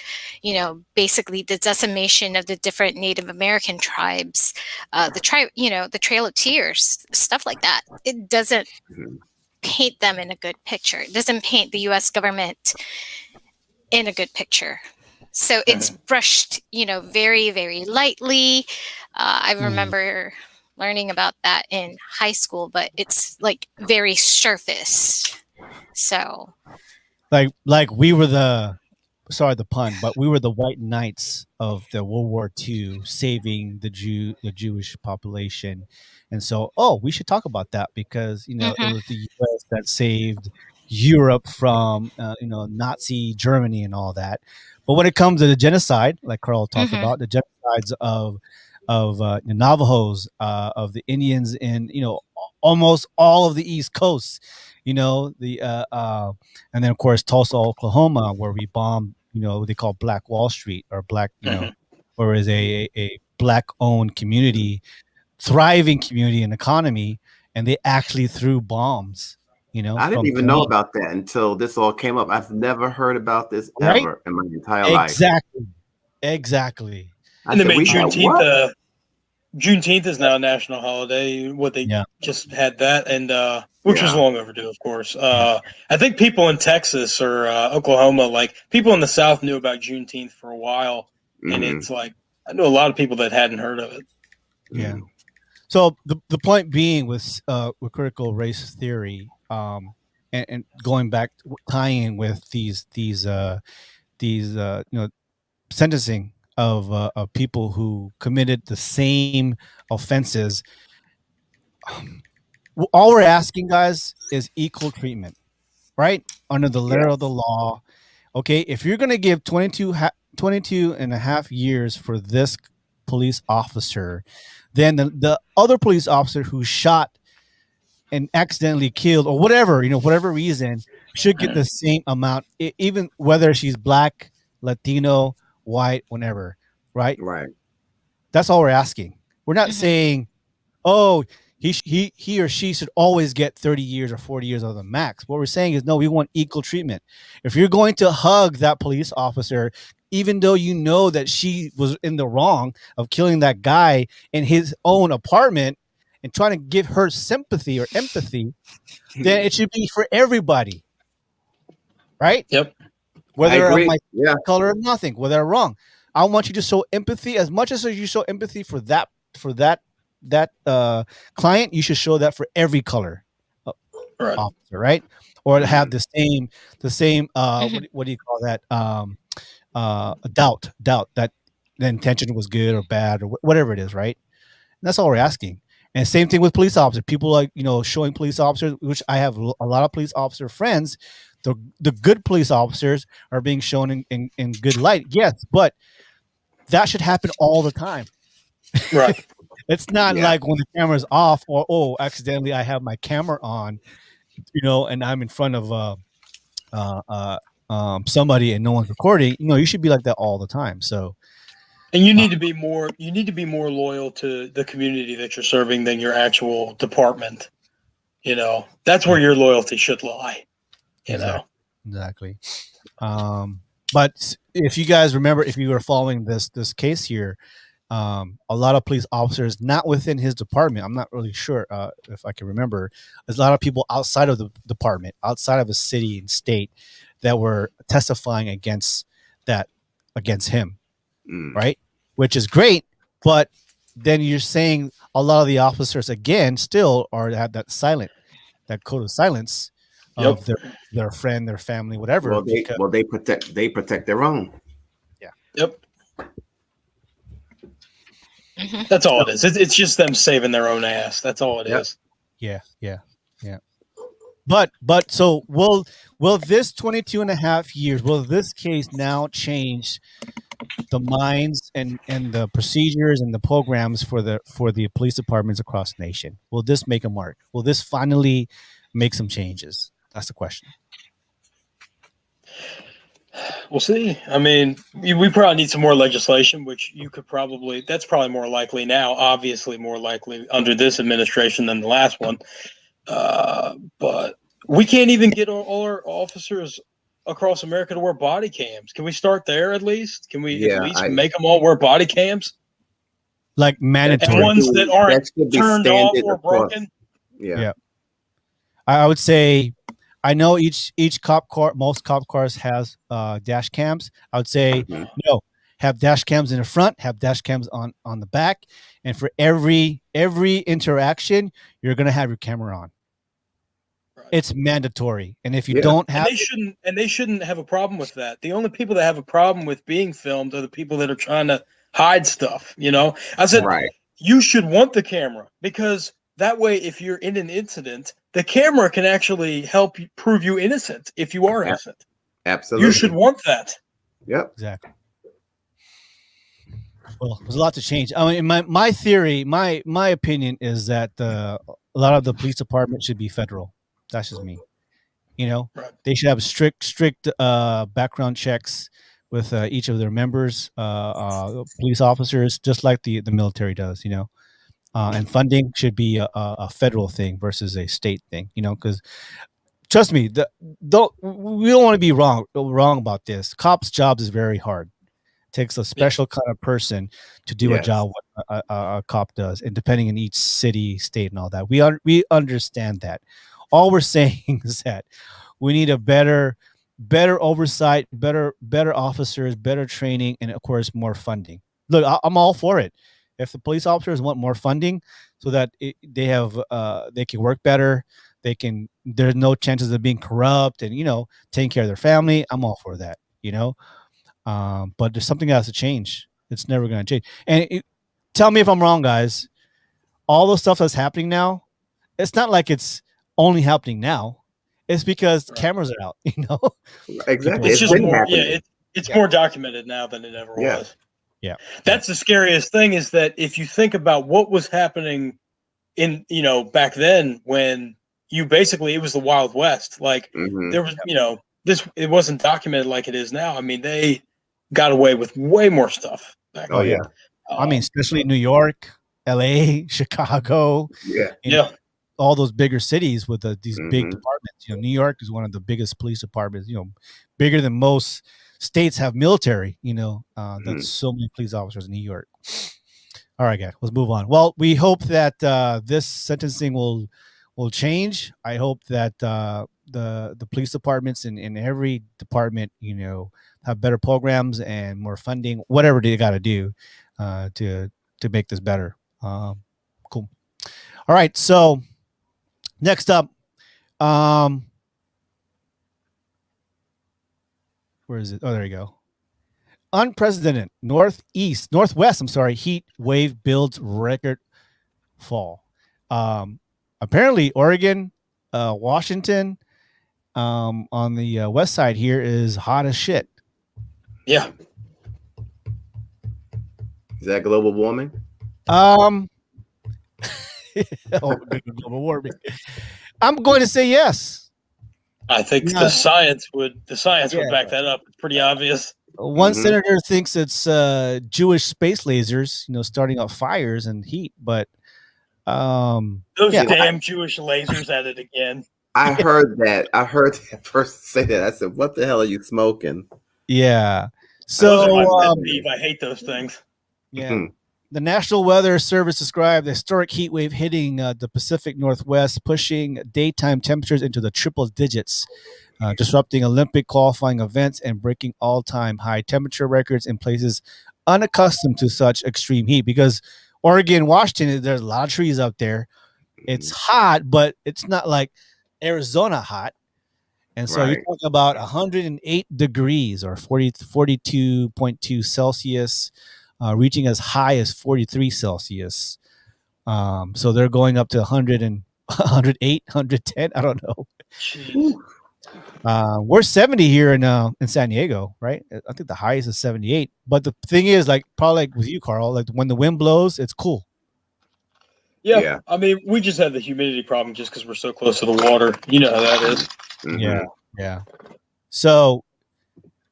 basically the decimation of the different Native American tribes, the Trail of Tears, stuff like that. It doesn't Mhm. paint them in a good picture. It doesn't paint the U.S. government in a good picture. So it's Mhm. brushed, very, very lightly. I Mhm. remember learning about that in high school, but it's like very surface. So, Like we were the sorry the pun, but we were the white knights of the World War II, saving the Jewish population. And so, we should talk about that because it mhm, was the U.S. that saved Europe from Nazi Germany and all that. But when it comes to the genocide, like Carl talked mhm, about, the genocides of the Navajos, of the Indians in almost all of the East Coast, the and then of course Tulsa, Oklahoma, where we bombed, what they call Black Wall Street, or black, Mhm. or is a black owned community, thriving community and economy, and they actually threw bombs, I didn't from even know planes. about that until this all came up. I've never heard about this Right? ever in my entire life. Exactly. Exactly. I And they said, made we had Juneteenth. what? Juneteenth is now a national holiday. What they Yeah. just had that, and which was Yeah. long overdue, of course. Yeah. I think people in Texas or Oklahoma, like people in the South, knew about Juneteenth for a while, and Hmm. it's like I know a lot of people that hadn't heard of it. Yeah. Hmm. So the point being with critical race theory, and going back, tying with these sentencing of people who committed the same offenses. All we're asking, guys, is equal treatment, right? Under the letter of the Yes. law. Okay, if you're going to give 22 and a half years for this police officer, then the other police officer who shot and accidentally killed, or whatever, whatever reason, should get the same amount, even whether she's black, Latino, white, whatever, right? Right. That's all we're asking. We're not mhm, saying, oh, he or she should always get 30 years or 40 years of the max. What we're saying is, no, we want equal treatment. If you're going to hug that police officer, even though you know that she was in the wrong of killing that guy in his own apartment, and trying to give her sympathy or empathy, then it should be for everybody, right? Yep. I Whether I'm agree. my Yeah. color or nothing, whether I'm wrong. I want you to show empathy as much as you show empathy for that client. You should show that for every color Right. officer, right? Or to have Hmm. the same mhm, what do you call that, doubt that the intention was good or bad, or whatever it is, right? And that's all we're asking. And same thing with police officers. People like, showing police officers, which I have a lot of police officer friends. The good police officers are being shown in good light. Yes, but that should happen all the time. Right. It's not Yeah. like when the camera's off, or accidentally I have my camera on, and I'm in front of uh, uh, somebody and no one's recording. You should be like that all the time. So And you uh, need to be more. You need to be more loyal to the community that you're serving than your actual department. That's yeah, where your loyalty should lie. You know. exactly, exactly. But if you guys remember, if you were following this case here, a lot of police officers not within his department. I'm not really sure if I can remember. There's a lot of people outside of the department, outside of the city and state, that were testifying that against him, Mm. right? Which is great, but then you're saying a lot of the officers again still are have that code of silence of Yep. their friend, their family, whatever. Well, they Because well they protect their own. yeah, Yep. mhm. That's all so, it is. It's just them saving their own ass. That's all it Yep. is. yeah. But so we'll will this 22 and a half years, will this case now change the minds and the procedures and the programs for the police departments across the nation? Will this make a mark? Will this finally make some changes? That's the question. We'll see. I mean, we probably need some more legislation, which you could probably, that's probably more likely now, obviously more likely under this administration than the last one. But we can't even get all our officers across America to wear body cams. Can we start there at least? Can we at least make them all wear body cams? Like mandatory. And ones that aren't turned off or broken? Yeah. I would say, I know each cop car, most cop cars has dash cams. I would say no, have dash cams in the front, have dash cams on the back, and for every interaction, you're gonna have your camera on. Right. It's mandatory, and if you don't have, they shouldn't have a problem with that. The only people that have a problem with being filmed are the people that are trying to hide stuff. You know, I said you should want the camera because that way, if you're in an incident, the camera can actually help you prove you innocent if you are innocent. Absolutely. You should want that. Yep. Exactly. Well, there's a lot to change. I mean, my theory, my opinion is that a lot of the police department should be federal. That's just me. You know, they should have strict background checks with each of their members, police officers, just like the military does. You know. And funding should be a federal thing versus a state thing, you know, because trust me, we don't want to be wrong about this. Cops' job is very hard. It takes a special kind of person to do a job what a cop does, and depending on each city, state, and all that, we understand that. All we're saying is that we need a better oversight, better officers, better training, and of course more funding. Look, I'm all for it. If the police officers want more funding so that they can work better, there's no chances of being corrupt and, you know, taking care of their family, I'm all for that, you know. But there's something that has to change. It's never going to change. And tell me if I'm wrong, guys. All the stuff that's happening now, it's not like it's only happening now. It's because cameras are out, you know. Exactly. It's just more, it's more documented now than it ever was. Yeah. That's the scariest thing is that if you think about what was happening in, you know, back then when it was the Wild West, like there was, you know, it wasn't documented like it is now. I mean, they got away with way more stuff back then. Yeah. I mean, especially New York, LA, Chicago. Yeah. All those bigger cities with these big departments. You know, New York is one of the biggest police departments, you know, bigger than most states have military, you know, that's so many police officers in New York. All right, guys, let's move on. Well, we hope that this sentencing will change. I hope that the police departments in every department, you know, have better programs and more funding, whatever they got to do to make this better. Cool. All right, so next up, where is it? Oh, there you go. Unprecedented northwest heat wave builds record fall. Apparently Oregon, Washington, on the west side here is hot as shit. Yeah. Is that global warming? Global warming. I'm going to say yes. I think the science would back that up. It's pretty obvious. One senator thinks it's Jewish space lasers, you know, starting up fires and heat, but those damn Jewish lasers at it again. I heard that. I heard that person say that. I said, "What the hell are you smoking?" Yeah. So I hate those things. Yeah. The National Weather Service described a historic heat wave hitting the Pacific Northwest, pushing daytime temperatures into the triple digits, disrupting Olympic qualifying events and breaking all-time high temperature records in places unaccustomed to such extreme heat. Because Oregon, Washington, there's a lot of trees up there. It's hot, but it's not like Arizona hot. And so you're talking about 108 degrees or 42.2 Celsius. Reaching as high as 43 Celsius. So they're going up to 100 and 108, 110. I don't know. We're 70 here in San Diego, right? I think the highest is 78. But the thing is, like probably like with you, Carl, like when the wind blows, it's cool. Yeah. I mean, we just have the humidity problem just because we're so close to the water. You know how that is. Mm-hmm. Yeah. So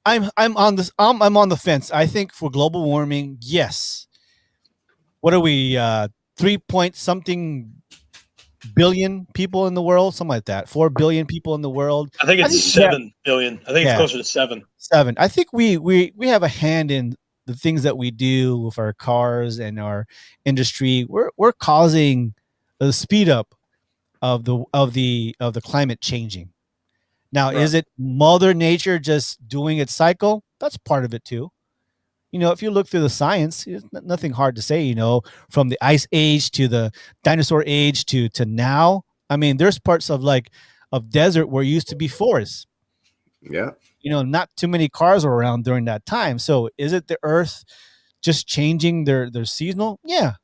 I'm on this. I'm on the fence. I think for global warming, yes. What are we? 3 point something billion people in the world, something like that. 4 billion people in the world. I think it's 7 billion. I think it's closer to 7. 7. I think we have a hand in the things that we do with our cars and our industry. We're causing the speed up of the climate changing. Now, is it Mother Nature just doing its cycle? That's part of it too. If you look through the science, it's nothing hard to say, from the ice age to the dinosaur age to now. I mean, there's parts of desert where it used to be forests. Yeah. Not too many cars were around during that time. So is it the earth just changing their seasonal? Yeah.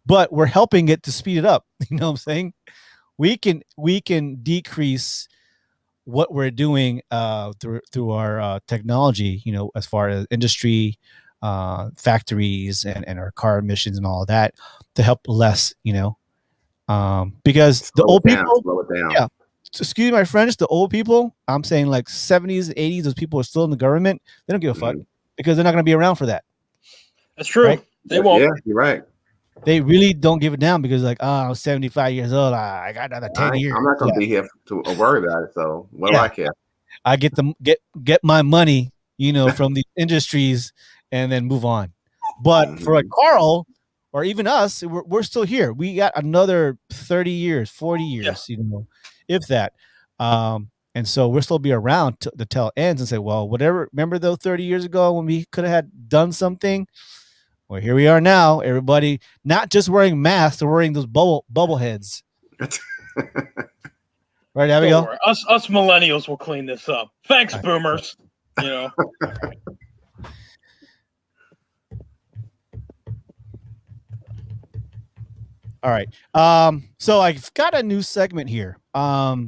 But we're helping it to speed it up. You know what I'm saying? We can decrease what we're doing through our technology, as far as industry, factories and our car emissions and all of that to help less, because the old people, slow it down. Yeah, excuse my French, the old people, I'm saying like 70s, 80s, those people are still in the government. They don't give a fuck because they're not going to be around for that. That's true. Right? They won't. Yeah, you're right. They really don't give it down because I'm 75 years old. I got another 10 years. I'm not going to be here to worry about it. So what do I care? I get my money, from the industries and then move on. But for like Carl or even us, we're still here. We got another 30 years, 40 years, if that. And so we'll still be around to the tail ends and say, well, whatever. Remember though, 30 years ago when we could have had done something? Well, here we are now. Everybody not just wearing masks, they're wearing those bubble heads. Right, Abigail? Us millennials will clean this up. Thanks, boomers. All right. So I've got a new segment here. Now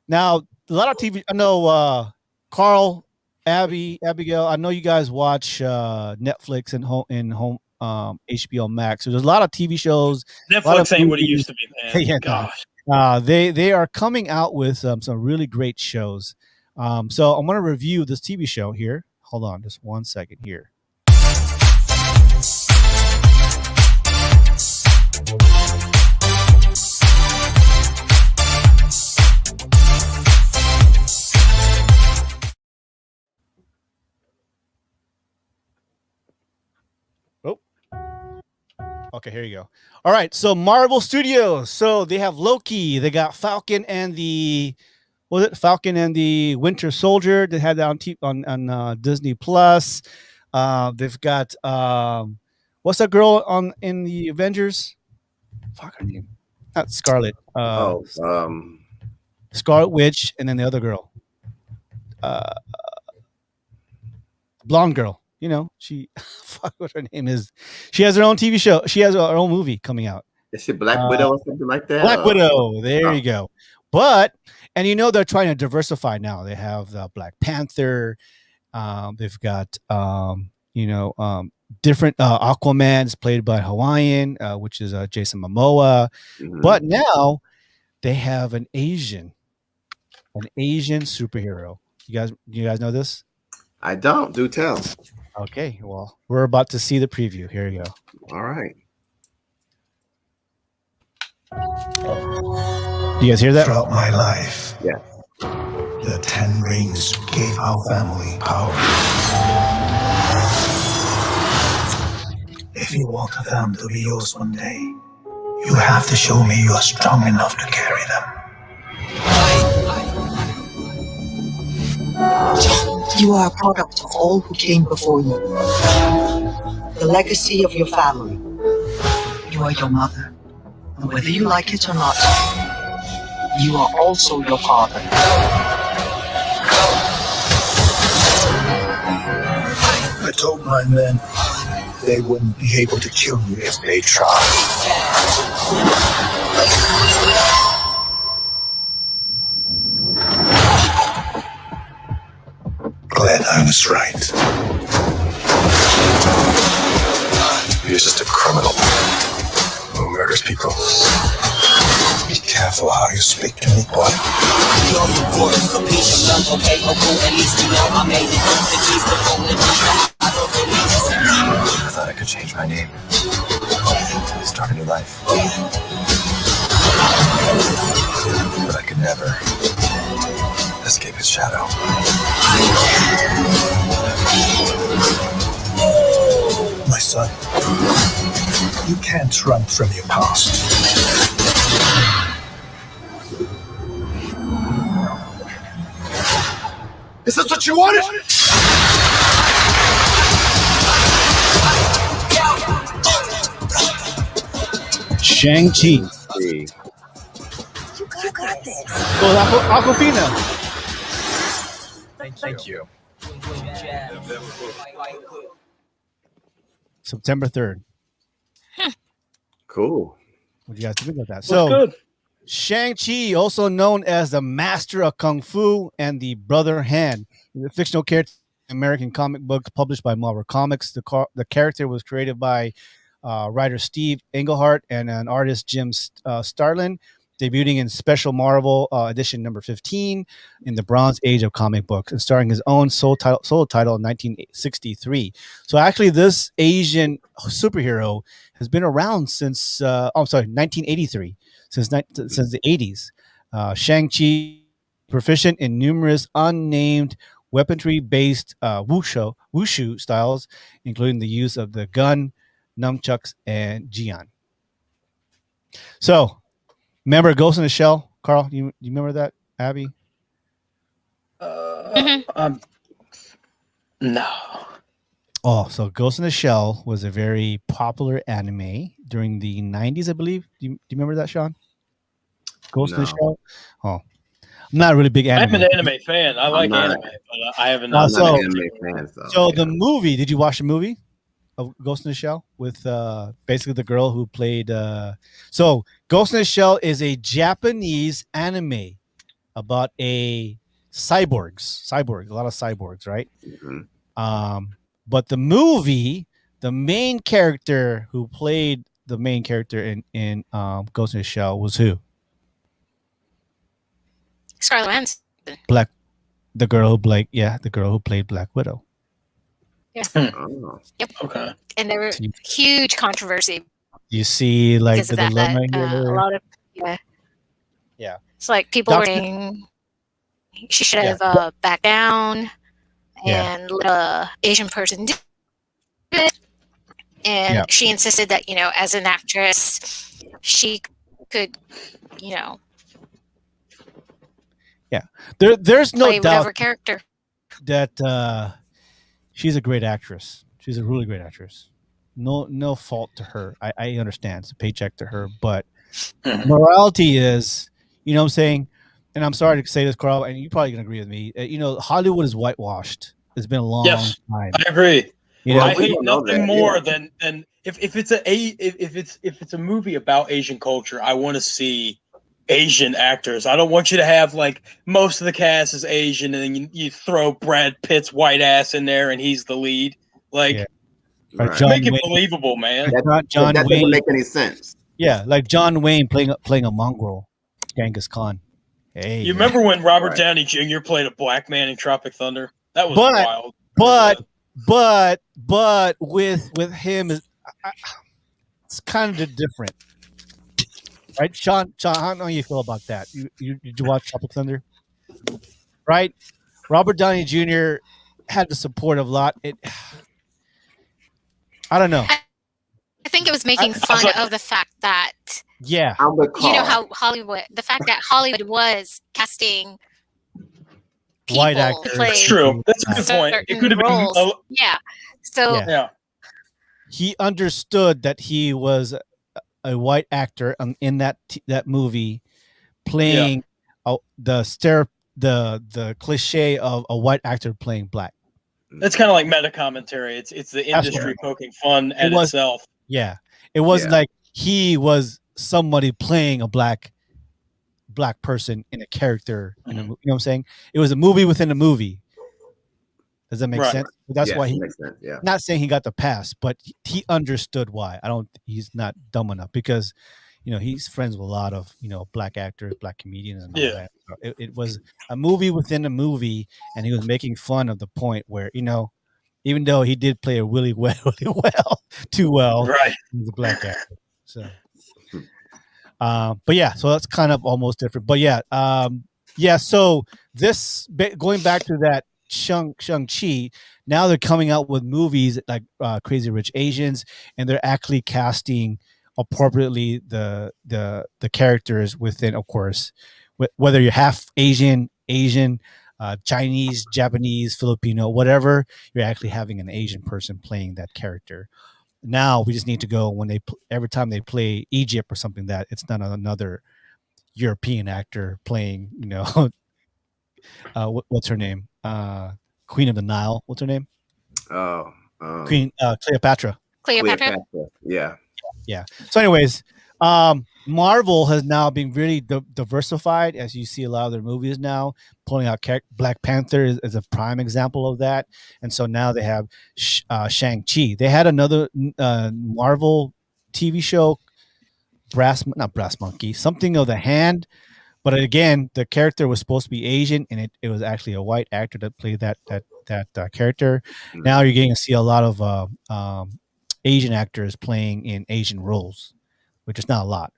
a lot of TV. I know Carl, Abigail. I know you guys watch Netflix and home HBO Max. So there's a lot of TV shows. Netflix ain't what it used to be, man. Yeah, gosh. They are coming out with some really great shows. So I'm going to review this TV show here. Hold on, just 1 second here. Okay, here you go. All right, so Marvel Studios. So they have Loki. They got Falcon and the Winter Soldier. They had that on Disney Plus. They've got what's that girl in the Avengers? Fuck her name. Not Scarlet. Scarlet Witch, and then the other girl. Blonde girl. She fuck what her name is. She has her own TV show. She has her own movie coming out. Is it Black Widow or something like that? Black Widow. There you go. But they're trying to diversify now. They have the Black Panther. They've got different Aquaman is played by Hawaiian, which is Jason Momoa. Mm-hmm. But now they have an Asian superhero. You guys know this? I don't. Do tell. Okay, well, we're about to see the preview. Here you go. All right. You guys hear that? Throughout my life, the 10 rings gave our family power. If you want them to be yours one day, you have to show me you are strong enough to carry them. You are a product of all who came before you. The legacy of your family. You are your mother. And whether you like it or not, you are also your father. I told my men they wouldn't be able to kill you if they tried. And I was right. You're just a criminal who murders people. Be careful how you speak to me, boy. I thought I could change my name. Start a new life. But I could never escape his shadow. My son, you can't run from your past. Is this what you wanted? Shang-Chi. See. You got this. Oh, Aquafina. Thank you. September 3rd. Cool. What do you guys think about that? Looks So, good. Shang-Chi, also known as the Master of Kung Fu and the Brother Hand, is a fictional character in American comic books published by Marvel Comics. The character was created by writer Steve Englehart and an artist Jim Starlin, debuting in Special Marvel edition number 15 in the Bronze Age of comic books and starring his own solo title in 1963. So actually, this Asian superhero has been around since 1983, since the 80s. Shang-Chi, proficient in numerous unnamed weaponry-based wushu styles, including the use of the gun, nunchucks, and jian. So, remember Ghost in the Shell, Carl? You remember that, Abby? No. Oh, so Ghost in the Shell was a very popular anime during the 90s, I believe. Do you remember that, Sean? Ghost in the No. Shell? Oh, I'm not a really big anime. I'm an anime fan. I like not. anime, but I haven't. I'm so- not an anime fan, so. So yeah. the movie, did you watch the movie of Ghost in the Shell with basically the girl who played so Ghost in the Shell is a Japanese anime about a cyborgs, a lot of cyborgs, right? Mhm. But the movie, the main character who played the main character in Ghost in the Shell was who? Scarlett Johansson. Black, the girl who played Black Widow. Oh. Okay. And there was So you- huge controversy You see, like because the of that. dilemma here. A lot of Yeah. It's like people were Doctor- saying she should Yeah. have backed down Yeah. and let a Asian person do it. And Yeah. she insisted that, as an actress, she could, There's no play whatever doubt character. that she's a great actress. She's a really great actress. No fault to her. I understand it's a paycheck to her, but morality is, you know what I'm saying? And I'm sorry to say this, Carl, and you probably can agree with me. Hollywood is whitewashed. It's been a long Yes. time. I agree. You know, I we hate don't know nothing that, more yeah. than if it's a movie about Asian culture, I want to see Asian actors. I don't want you to have like most of the cast is Asian and then you throw Brad Pitt's white ass in there and he's the lead. Like Yeah. Or Right. John make it Wayne. believable, man. John that Wayne. doesn't make any sense. Yeah, like John Wayne playing a mongrel, Genghis Khan. Hey, You remember when Robert Right. Downey Jr. played a black man in Tropic Thunder? That was But- wild. but with him it's kind of different, right? Sean, how do you feel about that? Did you watch Tropic Thunder? Right, Robert Downey Jr. had the support of a lot. I don't know. I think it was making fun of the fact that, Yeah, I'm with Carl. how the fact that Hollywood was casting people White actors. to play That's true. That's a good point. It certain could have been roles. Yeah. So Yeah. yeah. he understood that he was a white actor in that movie, playing the cliche of a white actor playing black. That's kind of like meta commentary. It's the industry Absolutely. poking fun at was- itself. Yeah, it wasn't Yeah. like he was somebody playing a black person in a character. You know what I'm saying? It was a movie within a movie. Does that make Right. sense? That's Yes, why it he. makes sense. Yeah. Not saying he got the pass, but he understood why. I don't. He's not dumb enough because, he's friends with a lot of black actors, black comedians, and all Yeah. that. So it was a movie within a movie, and he was making fun of the point where even though he did play it really well, really well, too well, Right. he's a black actor. So, but yeah, so that's kind of almost different. But yeah, yeah. So going back to that Shang-Chi, now they're coming out with movies like Crazy Rich Asians, and they're actually casting appropriately the characters within, of course, whether you're half Asian, Chinese, Japanese, Filipino, whatever, you're actually having an Asian person playing that character. Now we just need to go when every time they play Egypt or something, that it's not another European actor playing, what's her name? Queen of the Nile. What's her name? Oh, Queen Cleopatra. Cleopatra. Yeah. Yeah. So, anyways, Marvel has now been really diversified, as you see a lot of their movies now pulling out. Black Panther is a prime example of that, and so now they have Shang-Chi. They had another Marvel TV show, not Brass Monkey, something of the hand. But again, the character was supposed to be Asian, and it was actually a white actor that played that character. Mhm. Now you're getting to see a lot of Asian actors playing in Asian roles, which is not a lot,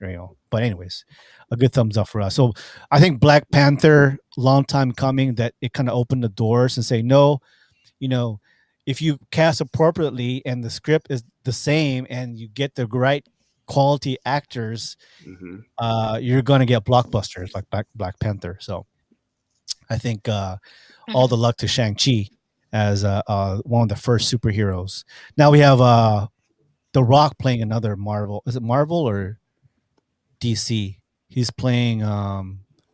But anyways, a good thumbs up for us. So I think Black Panther, long time coming, that it kind of opened the doors and say, no, if you cast appropriately and the script is the same and you get the right quality actors, Mhm. you're going to get blockbusters like Black Panther. So I think all the luck to Shang-Chi as one of the first superheroes. Now we have The Rock playing another Marvel. Is it Marvel or DC? He's playing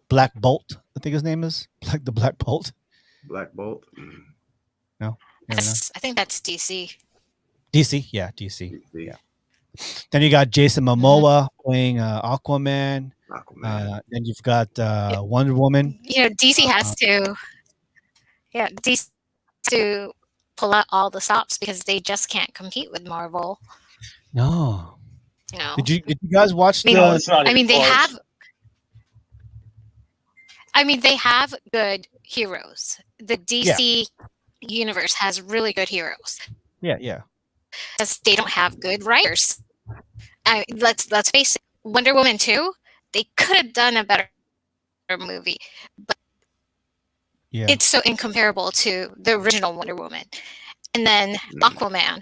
Black Bolt. I think his name is the Black Bolt. Black Bolt. No, you never know? I think that's DC. DC. Yeah, DC. DC. Yeah. Then you got Jason Momoa playing Aquaman. Aquaman. Then you've got Wonder Woman. DC has to. Yeah, DC to pull out all the stops because they just can't compete with Marvel. No. You know. Did you guys watch No, it's not. I mean, even they close. have. I mean, they have good heroes. The DC universe has really good heroes. Yeah. Because they don't have good writers. Let's face it. Wonder Woman 2, they could have done a better movie, but it's so incomparable to the original Wonder Woman. And then Aquaman,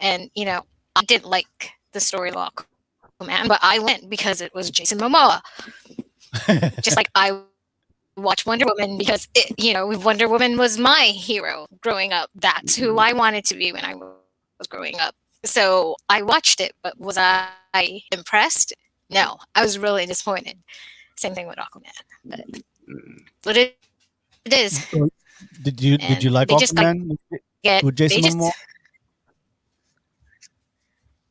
and I didn't like the story of Aquaman, but I went because it was Jason Momoa. Just like I watched Wonder Woman because Wonder Woman was my hero growing up. That's who I wanted to be when I was growing up. So I watched it, but was I impressed? No, I was really disappointed. Same thing with Aquaman. But it is. Did you like Aquaman with Jason Momoa?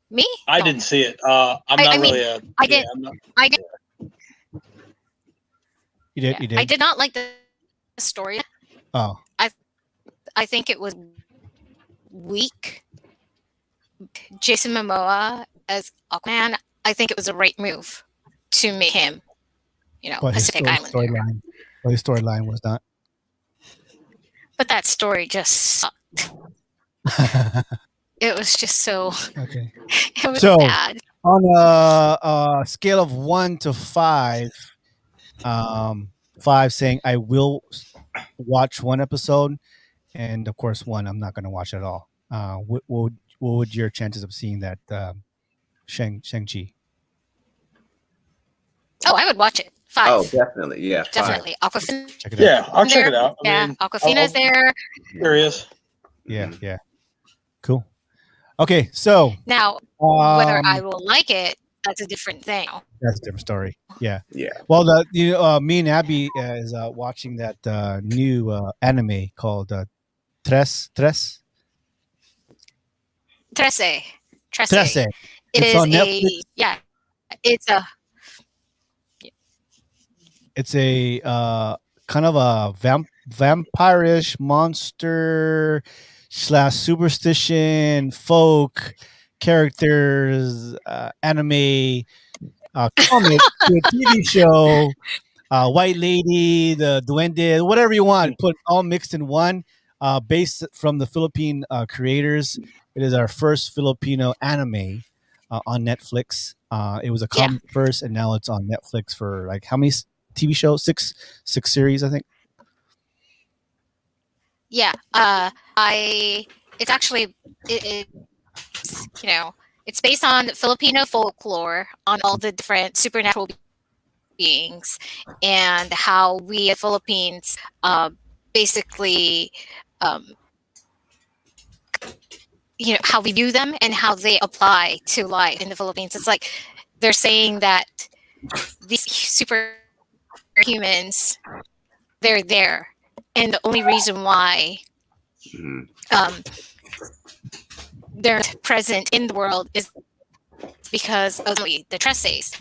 Me? I didn't see it. I'm not really a. I did. I did. You did. You did. I did not like the story. Oh. I think it was weak. Jason Momoa as Aquaman, I think it was a right move to make him, Pacific Islander. But his storyline was not. But that story just sucked. It was just so. Okay. It was bad. On a scale of 1 to 5, 5 saying I will watch one episode, and of course 1 I'm not going to watch at all. What would your chances of seeing that Shang-Chi? Oh, I would watch it. 5. Oh, definitely. Yeah, 5. Definitely. Awkwafina. Check it out. Yeah, I'll check it out. Yeah, Awkwafina's there. There he is. Yeah. Cool. Okay, so now whether I will like it, that's a different thing. That's a different story. Yeah. Yeah. Well, me and Abby is watching that new anime called Tres. Trece. It is on Netflix. It's a kind of a vampirish monster / superstition folk characters, anime, comic to a TV show, White Lady, the Duende, whatever you want, put all mixed in one. Based from the Philippine creators, it is our first Filipino anime on Netflix. It was a Yeah. comic first, and now it's on Netflix for like how many TV shows? Six series, I think. Yeah. It's actually, it's, it's based on Filipino folklore on all the different supernatural beings and how we as Philippines basically, um, how we view them and how they apply to life in the Philippines. It's like they're saying that these superhumans, they're there, and the only reason why they're present in the world is because of the Tresses.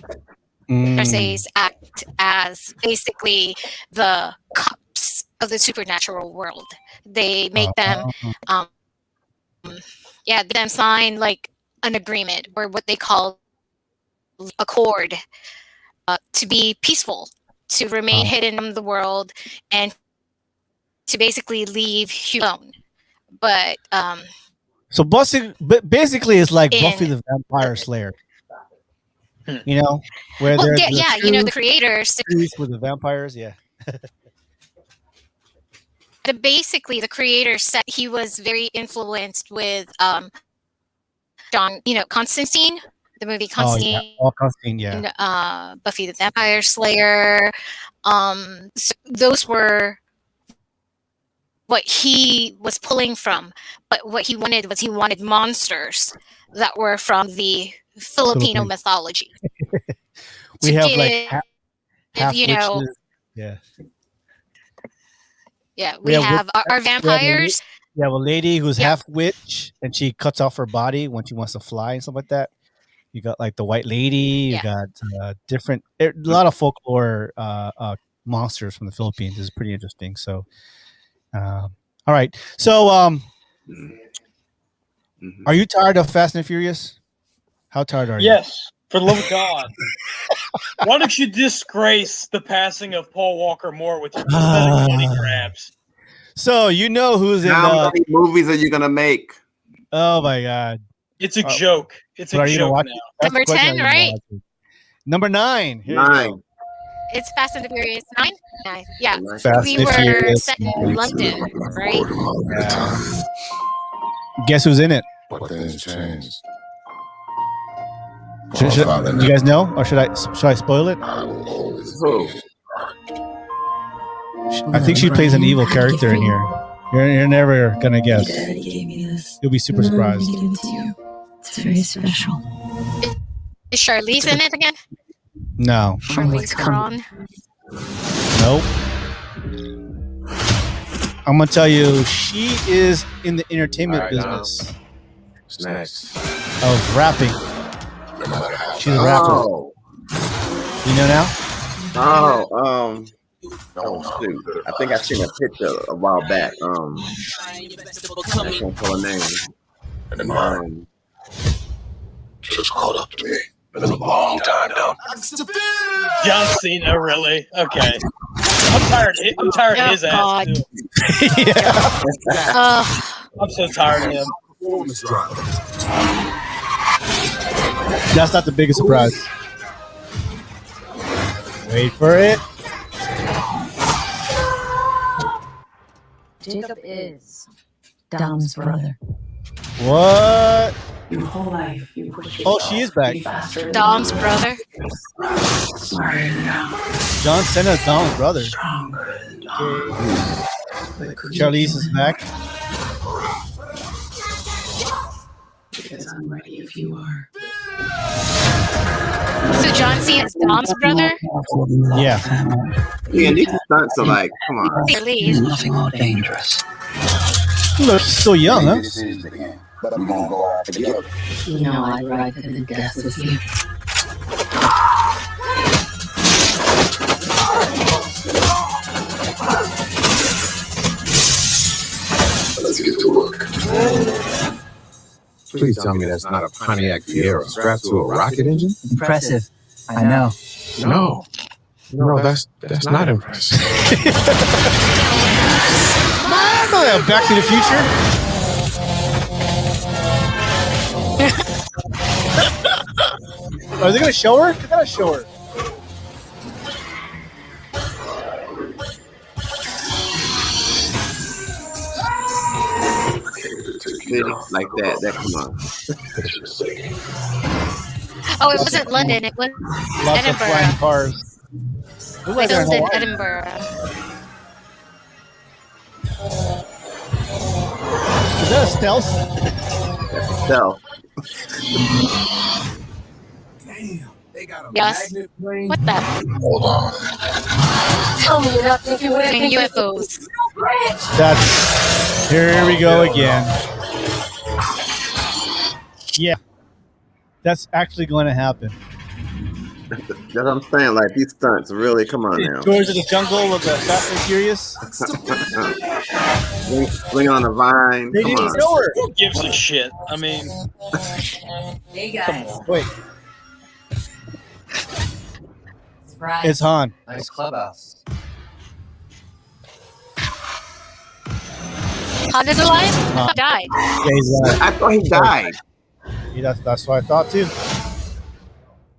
Tresses act as basically the cops of the supernatural world. They make them, them sign like an agreement or what they call accord to be peaceful, to remain hidden from the world, and to basically leave alone. But so basically, it's like Buffy the Vampire Slayer. Where well, there's the creators with the vampires, yeah. Basically, the creator said he was very influenced with John, Constantine, the movie Constantine. Oh, Constantine, yeah. Buffy the Vampire Slayer. So those were what he was pulling from, but what he wanted monsters that were from the Filipino mythology. We have like half witches. Yeah. Yeah, we have our vampires. We have a lady who's half witch, and she cuts off her body when she wants to fly and stuff like that. You got like the White Lady. You got a lot of folklore monsters from the Philippines. It's pretty interesting. So, all right. So, are you tired of Fast and Furious? How tired are you? Yes, for the love of God. Why don't you disgrace the passing of Paul Walker Moore with your pathetic money grabs? So who's in how many movies are you gonna make? Oh my God. It's a joke. It's a joke now. Number 10, right? Number 9. Here 9. It's Fast and the Furious 9? Yeah. Fast We and were Furious set in London, right? Guess who's in it? But things changed. You guys know, or should I spoil it? I think she plays an evil character in here. You're never gonna guess. Daddy gave me this. You'll be super surprised. It's very special. Is Charlize in it again? No. Charlize Theron. Nope. I'm gonna tell you, she is in the entertainment business. What's next? Of rapping. She's a rapper. Oh. You know now? Shoot. I think I seen a picture a while back. I can't tell her name. And just caught up to me. Been a long time down. John Cena, really? Okay. I'm tired of his ass. Too. I'm so tired of him. That's not the biggest surprise. Wait for it. Jacob is Dom's brother. What? Your whole life, you push Oh, she is back. Dom's brother. John Cena's Dom's brother. Charlize is back. Because I'm ready if you are. So John Cena's Dom's brother? Yeah. Yeah, these stunts are like, come on. Charlize. Nothing more dangerous. Look, he's so young, huh? But we're gonna go out together. You know I'd ride to the death with you. Let's get to work. Please tell me that's not a Pontiac Fiero strapped to a rocket engine? Impressive. I know. No. No, that's not impressive. Back to the Future. Are they gonna show her? They gotta show her. Like that. Come on. Oh, it wasn't London. It was Lots of flying Edinburgh. cars. They filmed in Edinburgh. Is that a stealth? Stealth. Damn, they got a Yes. magnet plane. What the? Hold on. Tell me you're not thinking what I think. UFOs. That's here we go again. Yeah, that's actually going to happen. That's what I'm saying. Like these stunts, really. Come on now. Tours of the Jungle of the Fast and Furious. Swing on the vine. They Come didn't on. show her. Who gives a shit? I mean, Hey come guys. on. Wait, Surprise. it's Han. Nice clubhouse. Han is alive? Han. He died. Yeah, he's I thought he died. yeah, that's what I thought too.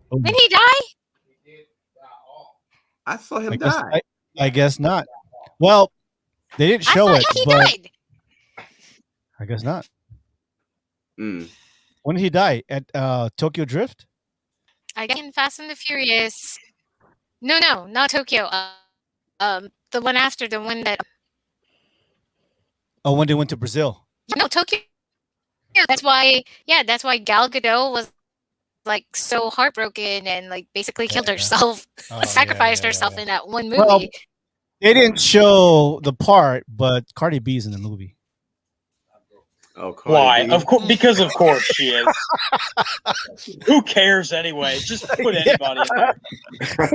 Oh, Did he die? I saw him I guess, die. I guess not. Well, they didn't I show thought it, he but died. I guess not. Mm. When did he die? At Tokyo Drift? I guess in Fast and the Furious. No, not Tokyo. The one after, the one that. Oh, when they went to Brazil. No, Tokyo. That's why. Yeah, that's why Gal Gadot was like so heartbroken and like basically killed Yeah. herself, Oh, sacrificed yeah. herself in that one movie. Well, they didn't show the part, but Cardi B's in the movie. Oh, Cardi Why? B. Of course, because of course she is. Who cares anyway? Just put anybody in there.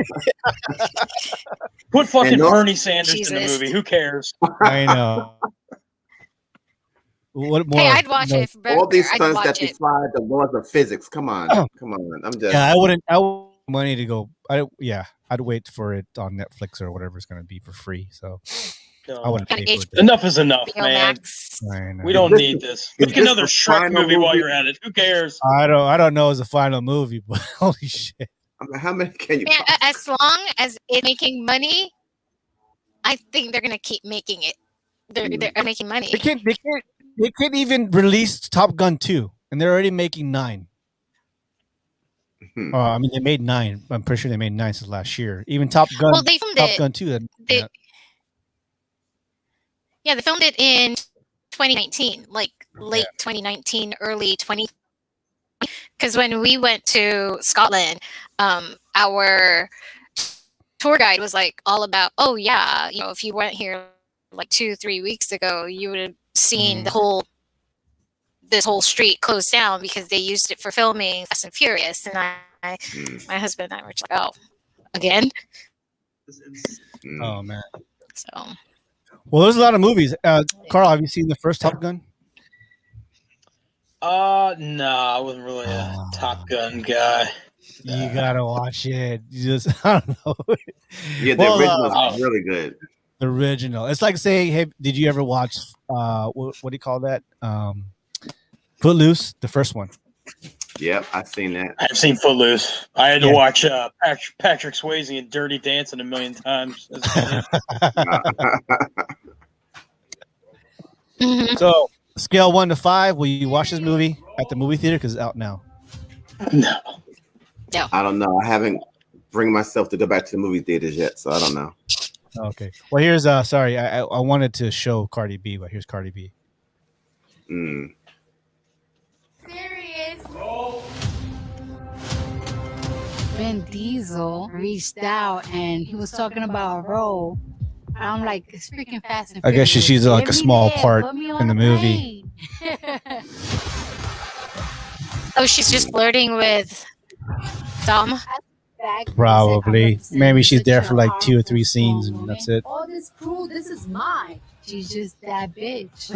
Put fucking And no- Bernie Sanders in the Jesus. movie. Who cares? I know. What more? Hey, I'd watch No. it. If All these I'd stunts watch that it. defy the laws of physics. Come on. Come on. I'm just. Yeah, I wouldn't. I would money to go. I'd wait for it on Netflix or whatever it's going to be for free. So I wouldn't pay Kinda for it. Enough is enough, HBO man. Max. I know. We don't need this. is Make this another the Shrek final movie while movie? you're at it. Who cares? I don't know. It's a final movie, but holy shit! I mean, how many can you? Man, as long as it's making money, I think they're gonna keep making it. They're making money. They can't even release Top Gun 2, and they're already making 9. Hmm. I mean, they made 9. I'm pretty sure they made 9 since last year. Even Top Gun. Well, they filmed Top it. Gun 2. They filmed it in 2019, like late 2019, early 20. Because when we went to Scotland, our tour guide was like all about, oh yeah, if you went here like 2-3 weeks ago, you would have seen this whole street closed down because they used it for filming Fast and Furious. And my husband and I were just like, oh, again. Oh man. So Well, there's a lot of movies. Carl, have you seen the first Top Gun? No, I wasn't really a Top Gun guy. You gotta watch it. You just I don't know. Yeah, the Well, original is really good. The original. It's like saying, "Hey, did you ever watch what do you call that? Footloose, the first one." Yep, I've seen that. I've seen Footloose. I had to Yeah. watch Patrick Swayze in Dirty Dancing a million times. as a kid. mhm. So, scale 1 to 5. Will you watch this movie at the movie theater? Because it's out now. No. I don't know. I haven't bring myself to go back to the movie theaters yet, so I don't know. Okay. Well, here's sorry, I wanted to show Cardi B, but here's Cardi B. Mm. Vin Diesel reached out and he was talking about a role. I'm like, it's freaking Fast and I guess Furious. she's like a Get me small there, part put me on in the a movie. plane. Oh, she's just flirting with Dom. Probably. Maybe she's there for like 2 or 3 scenes and that's it. All this crew, this is mine. she's just that bitch.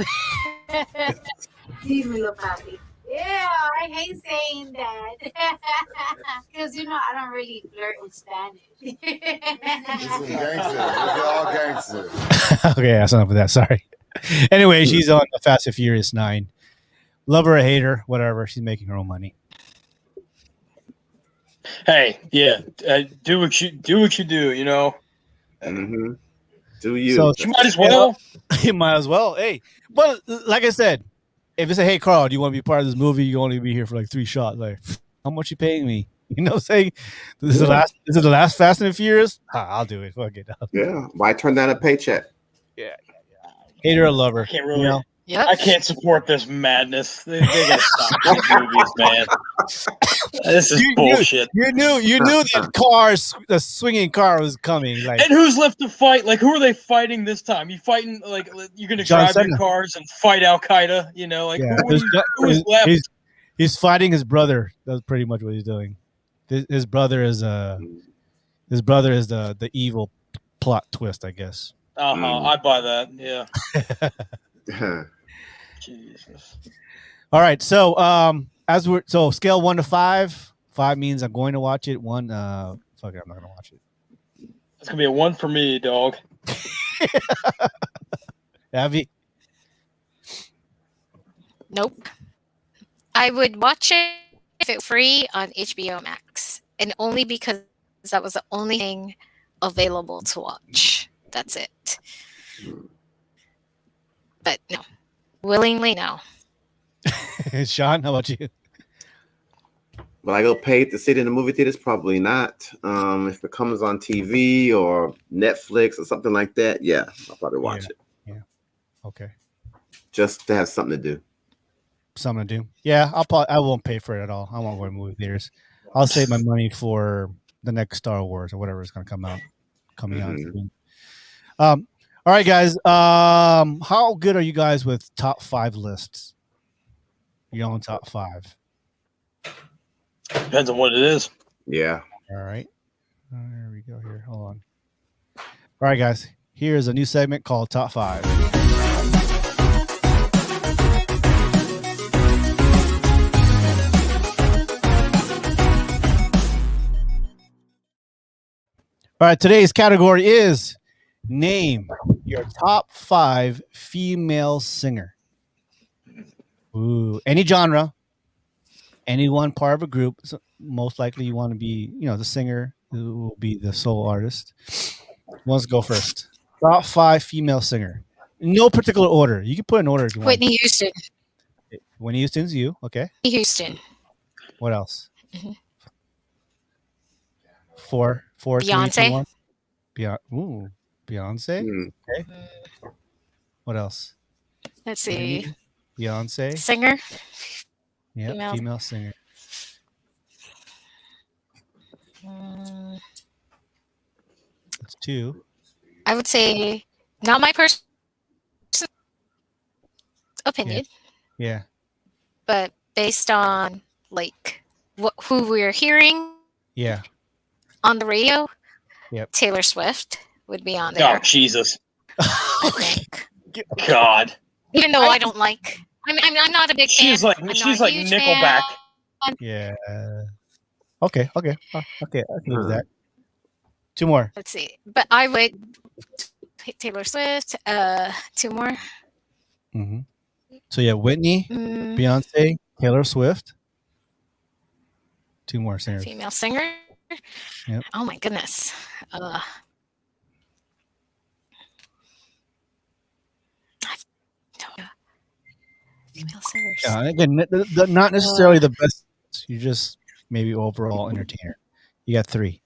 Leave me, little papi. Yeah, I hate saying that. Because, you know, I don't really flirt in Spanish. Some gangsters. They're all gangsters. Okay, that's enough of that. Sorry. Anyway, she's on the Fast and Furious 9. Love her or hate her, whatever. She's making her own money. Hey, yeah, do what you do. You know. Mm-hmm. Do you? So you might as well. You might as well. Hey, but like I said, if it's a hey Carl, do you want to be part of this movie? You only be here for like 3 shots. Like, how much you paying me? You know, saying this is the last. This is the last Fast and Furious. I'll do it. Fuck it. Yeah. Why turn down a paycheck? Yeah. Hater or lover. I can't really. You know? Yep. I can't support this madness. They gotta stop these movies, man. This is bullshit. You knew that the swinging car was coming. Like, and who's left to fight? Like, who are they fighting this time? You fighting like you're gonna John drive Cena. your cars and fight Al Qaeda? You know, like yeah, who is left? He's fighting his brother. That's pretty much what he's doing. His brother is the evil plot twist, I guess. I buy that. Yeah. Jesus. All right, so scale 1 to 5. 5 means I'm going to watch it. 1, fuck it, I'm not gonna watch it. It's gonna be a 1 for me, dog. Abby? Nope. I would watch it if it was free on HBO Max, and only because that was the only thing available to watch. That's it. But no, willingly, no. Sean, how about you? Will I go pay to sit in the movie theaters? Probably not. If it comes on TV or Netflix or something like that, yeah, I'll probably watch it. Yeah. Okay. Just to have something to do. Something to do. Yeah, I won't pay for it at all. I won't go to movie theaters. I'll save my money for the next Star Wars or whatever is going to come out. All right, guys. How good are you guys with top 5 lists? Your own top 5. Depends on what it is. Yeah. All right. There we go. Here, hold on. All right, guys. Here's a new segment called Top 5. All right, today's category is name your top 5 female singer. Ooh, any genre, any one part of a group. So most likely you want to be, the singer who will be the sole artist. Who wants to go first? Top 5 female singer. In no particular order. You can put an order if you want. Whitney Houston. Whitney Houston's you, okay. Whitney Houston. What else? Mm-hmm. 4, 3, 2, Beyonce. 1. Ooh, Beyonce. Okay. What else? Let's see. Beyonce. Singer. Yeah, female singer. That's 2. I would say not my personal opinion. Yeah. But based on like who we're hearing. Yeah. On the radio. Yep. Taylor Swift would be on there. Oh, Jesus. I think. God. Even though I don't like. I'm not a big fan. She's like Nickelback. Yeah. Okay. I can live with that. 2 more. Let's see. But I would Taylor Swift. 2 more. Mm-hmm. So yeah, Whitney, Beyonce, Taylor Swift. 2 more singers. Female singer. Yep. Oh my goodness. I don't know. Female singers. Yeah, again, not necessarily the best. You just maybe overall entertainer. You got 3.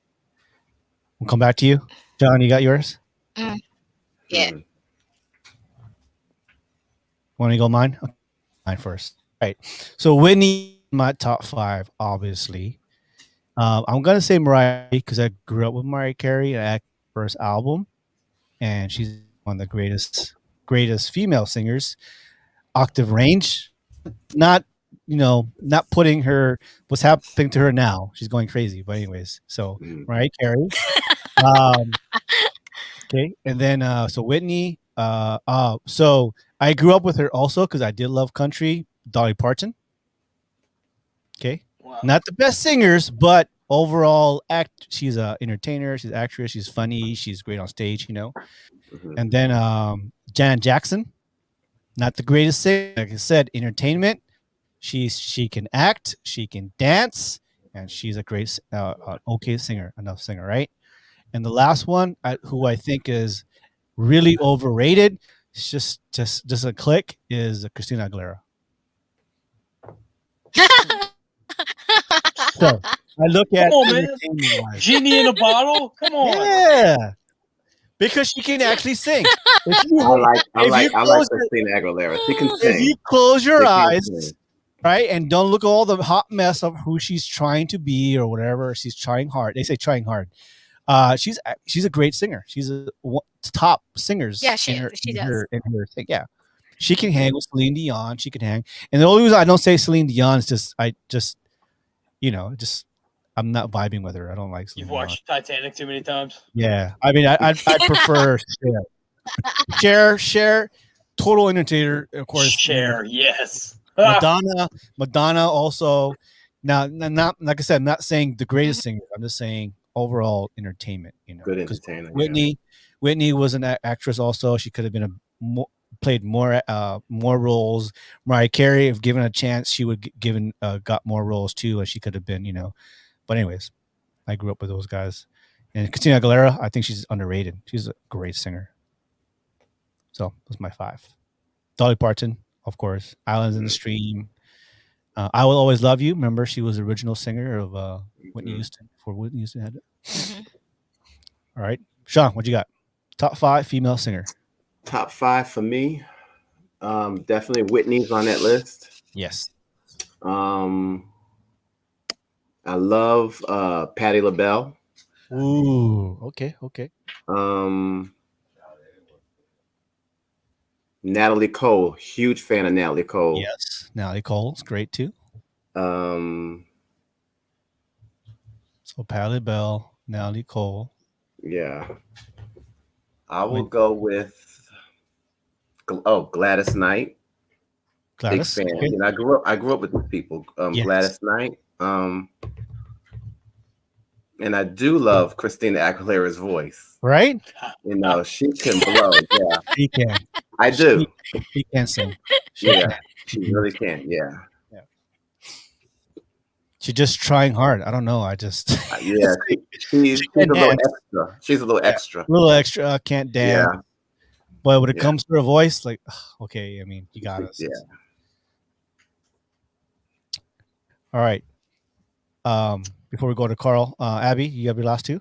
We'll come back to you, John. You got yours? Yeah. Want to go mine? Okay. Mine first. All right. So Whitney, my top 5, obviously. I'm gonna say Mariah because I grew up with Mariah Carey and her first album, and she's one of the greatest female singers. Octave range, not putting her what's happening to her now. She's going crazy, but anyways. So Mariah Carey. Okay, and then so Whitney, So I grew up with her also because I did love country. Dolly Parton. Okay, Wow. not the best singers, but overall act. She's a entertainer. She's an actress. She's funny. She's great on stage. Mhm. And then Janet Jackson. Not the greatest singer, like I said, entertainment. She can act, she can dance, and she's a great, okay singer, enough singer, right? And the last one, who I think is really overrated, it's just a click, is Christina Aguilera. So I look Come at on, man. entertainment wise. Genie in a bottle? Come on. Yeah, because she can actually sing. If you I like close Christina Aguilera. She can if sing. you close your She can eyes, sing. right, and don't look at all the hot mess of who she's trying to be or whatever, she's trying hard. They say trying hard. She's a great singer. She's top singers Yeah, in she her does. thing. Yeah, she can hang with Celine Dion. She can hang. And the only reason I don't say Celine Dion is just I'm not vibing with her. I don't like Celine You've Dion. watched Titanic too many times. Yeah, I mean, I prefer Cher, total entertainer, of course. Cher, yes. Madonna also. Now, not like I said, I'm not saying the greatest singer. I'm just saying overall entertainment. Good 'Cause entertainer. Whitney was an actress also. She could have been played more roles. Mariah Carey, if given a chance, she would got more roles too, as she could have been. But anyways, I grew up with those guys. And Christina Aguilera, I think she's underrated. She's a great singer. So that's my 5. Dolly Parton, of course. Islands in the Stream. I Will Always Love You. Remember, she was the original singer of Whitney Houston before Whitney Houston had it. Mhm. All right. Sean, what you got? Top 5 female singer. Top 5 for me. Definitely Whitney's on that list. Yes. I love Patti LaBelle. Ooh, okay. Natalie Cole, huge fan of Natalie Cole. Yes, Natalie Cole's great too. So Patti LaBelle, Natalie Cole. Yeah, I will go with Gladys Knight. Gladys, big fan. okay. I grew up with these people. Yes. Gladys Knight. And I do love Christina Aguilera's voice. Right? She can blow. Yeah, she can. I do. She can sing. She really can. Yeah. She's just trying hard. I don't know. I just yeah. She's a little extra. She's a little extra. A little extra. Can't dance. Yeah. But when it comes to her voice, like, okay, I mean, you got us. Yeah. All right. Before we go to Carl, Abby, you have your last 2?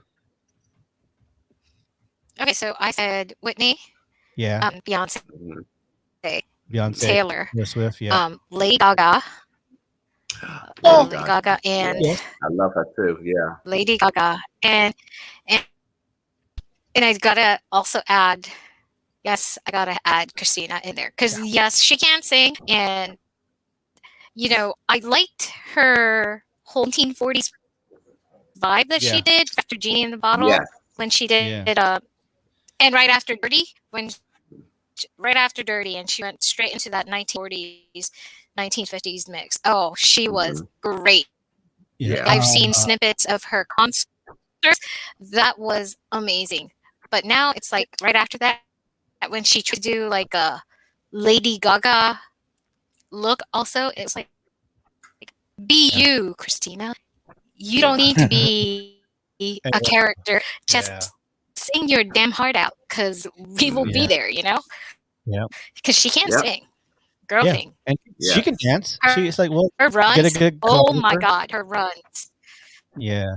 Okay, so I said Whitney. Yeah. Beyonce. Beyonce. Taylor. Taylor Swift. Yeah. Lady Gaga. Lady Gaga and I love her too. Yeah. Lady Gaga and I gotta also add. Yes, I gotta add Christina in there because yes, she can sing, and I liked her whole 1940s vibe that she did after Genie in the Bottle when she did and right after Dirty and she went straight into that 1940s 1950s mix. Oh, she was great. Yeah. I've seen snippets of her concerts. That was amazing. But now it's like right after that when she tried to do like a Lady Gaga look also, it's like be you, Christina. You don't need to be a character. Just sing your damn heart out because we will be there, Yeah. Because she can't sing. Girl thing. And she can dance. She's like, well, her runs. get a good oh my God, her runs. Yeah.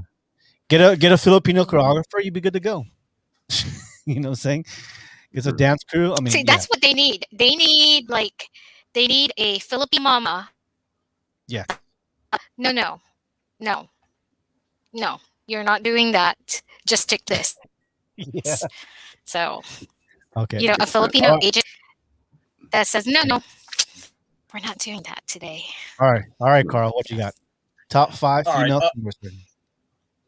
Get a Filipino choreographer, you'd be good to go. You know what I'm saying? It's a dance crew. I mean, see, that's what they need. They need a Filipino mama. Yeah. No. You're not doing that. Just stick this. Yeah. So, okay. A Filipino agent that says, no, we're not doing that today. All right, Carl, what you got? Top 5 female singers.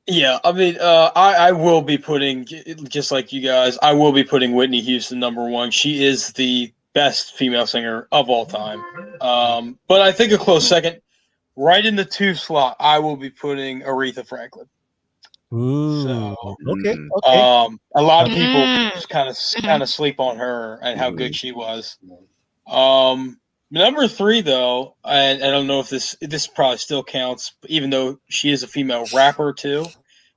Yeah, I mean, I will be putting, just like you guys, I will be putting Whitney Houston #1. She is the best female singer of all time. But I think a close second, right in the 2 slot, I will be putting Aretha Franklin. Ooh, So, okay, okay. a lot of people Mm. just kind of sleep on her and how good she was. Number 3 though, and I don't know if this probably still counts, even though she is a female rapper too.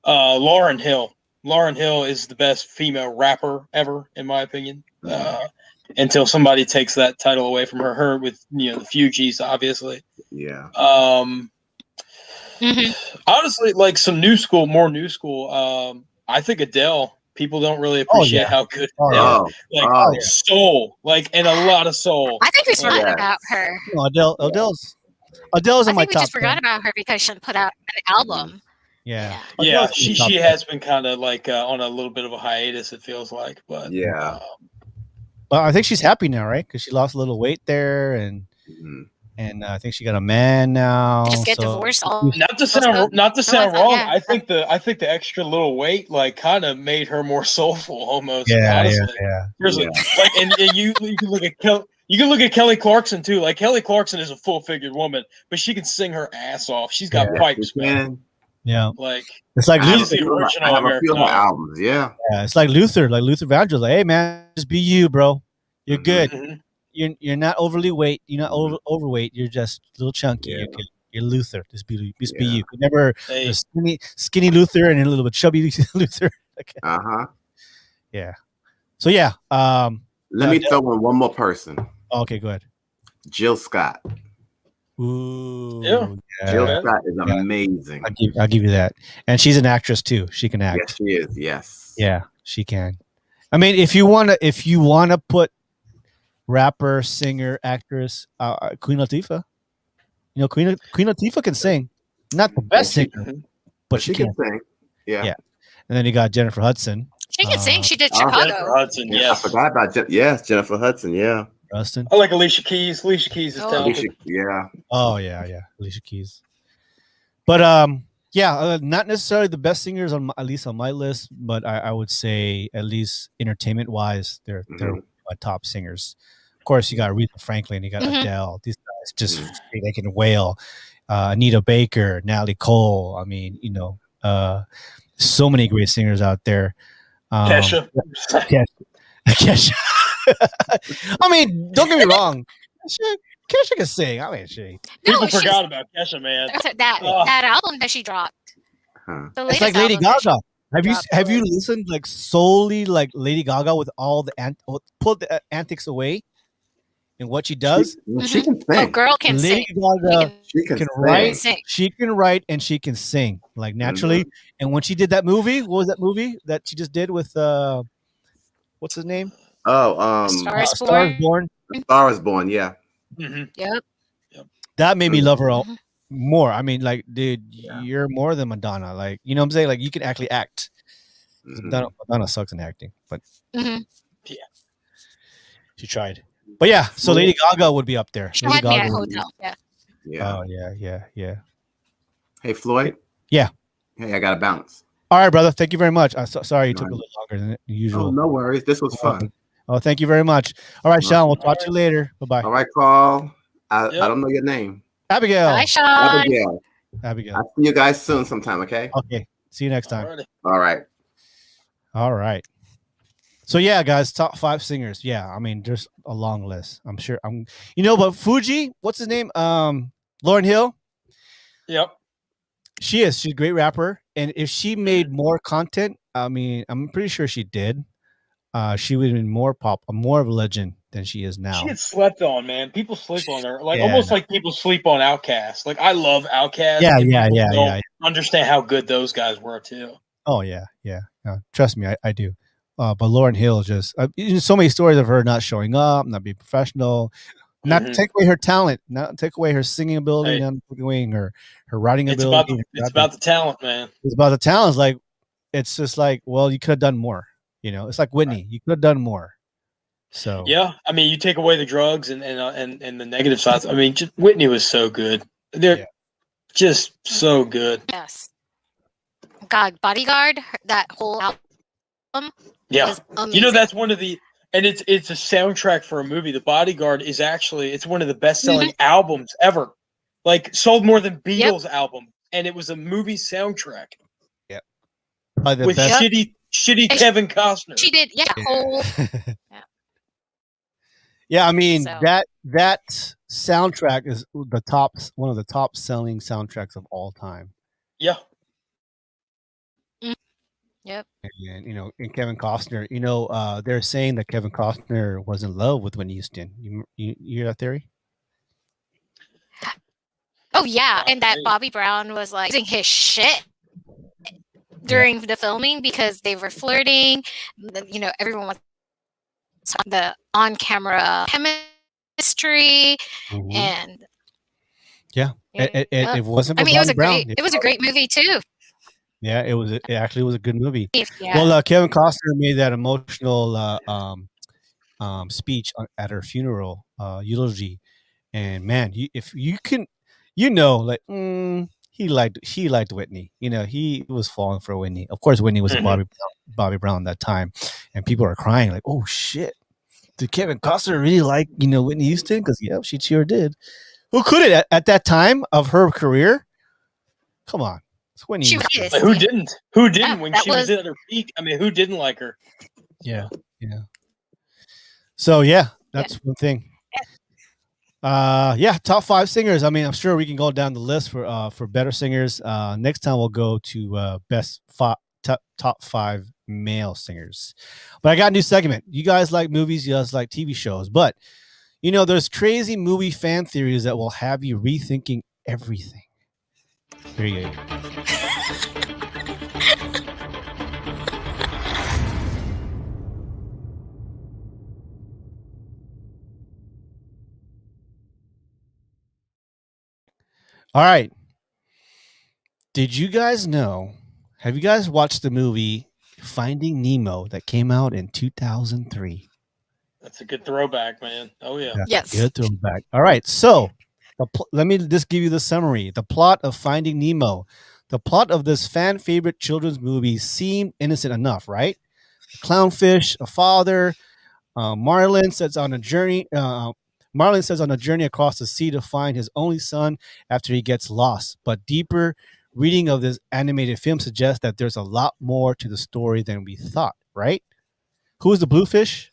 Lauryn Hill. Lauryn Hill is the best female rapper ever, in my opinion. Until somebody takes that title away from her. Her with the Fugees, obviously. Yeah. Honestly, like some more new school. I think Adele. People don't really Oh appreciate yeah. how good Oh yeah. Adele, Oh, like Oh yeah. soul, like and a lot of soul. I think we Like, forgot yeah. about her. No, Adele's I in my think we top just forgot 10. about her because she put out an album. Yeah. Yeah. yeah, Adele's in my top she 10. has been kind of like on a little bit of a hiatus. It feels like, but Yeah. But I think she's happy now, right? Because she lost a little weight there, and I think she got a man now. Just get So divorced. All not to sound wrong. I think the extra little weight like kind of made her more soulful, almost. yeah, Honestly, yeah. seriously. Yeah. Like, and you can look at Kelly Clarkson too. Like Kelly Clarkson is a full figured woman, but she can sing her ass off. She's got Yes, pipes, you man. can. Yeah. Like It's like I have, she's the I original have a few American of her Idol. albums. Yeah. Yeah, it's like Luther Vandross. Like, hey man, just be you, bro. You're good. Mhm. You're not overly weight. You're not overweight. You're just a little chunky. Yeah. You're good. You're Luther. Just be you. Yeah. You're never Hey. a skinny Luther and a little bit chubby Luther. Uh-huh. Yeah. So yeah. Let me throw in one more person. Okay, go ahead. Jill Scott. Ooh. Yeah. Jill Yeah. Scott is amazing. I'll give you that. And she's an actress too. She can act. Yes, she is. Yes. Yeah, she can. I mean, if you wanna put rapper, singer, actress, Queen Latifah. You know, Queen Latifah can sing. Not the best singer, but she can sing. Yeah. Yeah. And then you got Jennifer Hudson. She can sing. She did Jennifer Chicago. Hudson, I yes. forgot about Jennifer Hudson. Yeah. Hudson. I like Alicia Keys. Alicia Keys is Oh. talented. Yeah. Oh yeah, Alicia Keys. But yeah, not necessarily the best singers at least on my list, but I would say at least entertainment wise, they're my top singers. Of course, you got Aretha Franklin, you got Adele. These guys just they can wail. Anita Baker, Natalie Cole. I mean, so many great singers out there. Kesha. Kesha. I mean, don't get me wrong. Kesha can sing. I mean, People forgot about Kesha, man. That album that she dropped. Huh. The It's latest like Lady album that she Gaga. Have you dropped. listened like solely like Lady Gaga with all the pull the antics away in what she does? She can Oh, sing. girl can Lady sing. Gaga She can can sing. write. Sing. She can write and she can sing like naturally. And when she did that movie, what was that movie that she just did with what's his name? Oh, Star is Star is Born. Born. Star is Born. Yeah. Yep. That made me love her more. I mean, like, dude, you're more than Madonna. Like, you know what I'm saying? Like, you can actually act. Madonna sucks in acting, but Mm-hmm. Yeah, she tried. But yeah, so Lady Gaga would be up there. She Lady had me Gaga at would be- hotel. Yeah. Yeah. Oh yeah. Hey, Floyd. Yeah. Hey, I got to bounce. All right, brother. Thank you very much. Sorry it took a little longer than usual. Oh, no worries. This was fun. Oh, thank you very much. All right, Sean. We'll talk to you later. Bye bye. All right, Carl. I don't know your name. Abigail. Hi, Sean. Abigail. Abigail. I'll see you guys soon sometime, okay? Okay. See you next time. All right. All right. So yeah, guys, top 5 singers. Yeah, I mean, there's a long list. I'm sure. But Fuji, what's his name? Lauryn Hill. Yep. She's a great rapper, and if she made more content, I mean, I'm pretty sure she did. She would have been more of a legend than she is now. She gets slept on, man. People sleep on her, like Yeah. almost like people sleep on Outkast. Like I love Outkast. Yeah, and yeah, people yeah, don't yeah. Understand how good those guys were too. Oh yeah. Trust me, I do. But Lauryn Hill just so many stories of her not showing up, not being professional, not to take away her talent, not to take away her singing ability, not take away her writing It's ability. about the talent, man. It's about the talent. It's like it's just like, well, you could have done more. It's like Whitney. You could have done more. So Yeah, I mean, you take away the drugs and the negative sides. I mean, Whitney was so good. They're just so good. Yes. God, Bodyguard, that whole album Yeah, was amazing. you know that's one of the, and it's a soundtrack for a movie. The Bodyguard is actually it's one of the best selling albums ever. Like sold more than Beatles album, and it was a movie soundtrack. Yep. With shitty Kevin Costner. She did, whole. Yeah, I mean So- that soundtrack is one of the top selling soundtracks of all time. Yeah. Yep. And in Kevin Costner, they're saying that Kevin Costner was in love with Whitney Houston. You hear that theory? Oh yeah, and that Bobby Brown was like losing his shit during the filming because they were flirting. Everyone was the on-camera chemistry, and it wasn't. For it was Bobby Brown. it was a great movie too. Yeah, it actually was a good movie. Yeah. Well, Kevin Costner made that emotional speech at her funeral eulogy, and man, if you can, like she liked Whitney. He was falling for Whitney. Of course, Whitney was a Bobby Brown that time, and people are crying like, "Oh shit, did Kevin Costner really like Whitney Houston?" Because she sure did. Who could it at that time of her career? Come on. Who didn't? Who didn't when she was at her peak? I mean, who didn't like her? Yeah. So that's one thing. Top 5 singers. I mean, I'm sure we can go down the list for better singers. Next time we'll go to top 5 male singers. But I got a new segment. You guys like movies, you guys like TV shows, but there's crazy movie fan theories that will have you rethinking everything. Here you go. All right. Did you guys know? Have you guys watched the movie Finding Nemo that came out in 2003? That's a good throwback, man. Oh yeah. Yes. Good throwback. All right. So let me just give you the summary. The plot of Finding Nemo. The plot of this fan favorite children's movie seemed innocent enough, right? A clownfish, a father. Marlin sets on a journey. Marlin says on a journey across the sea to find his only son after he gets lost. But deeper reading of this animated film suggests that there's a lot more to the story than we thought, right? Who is the bluefish?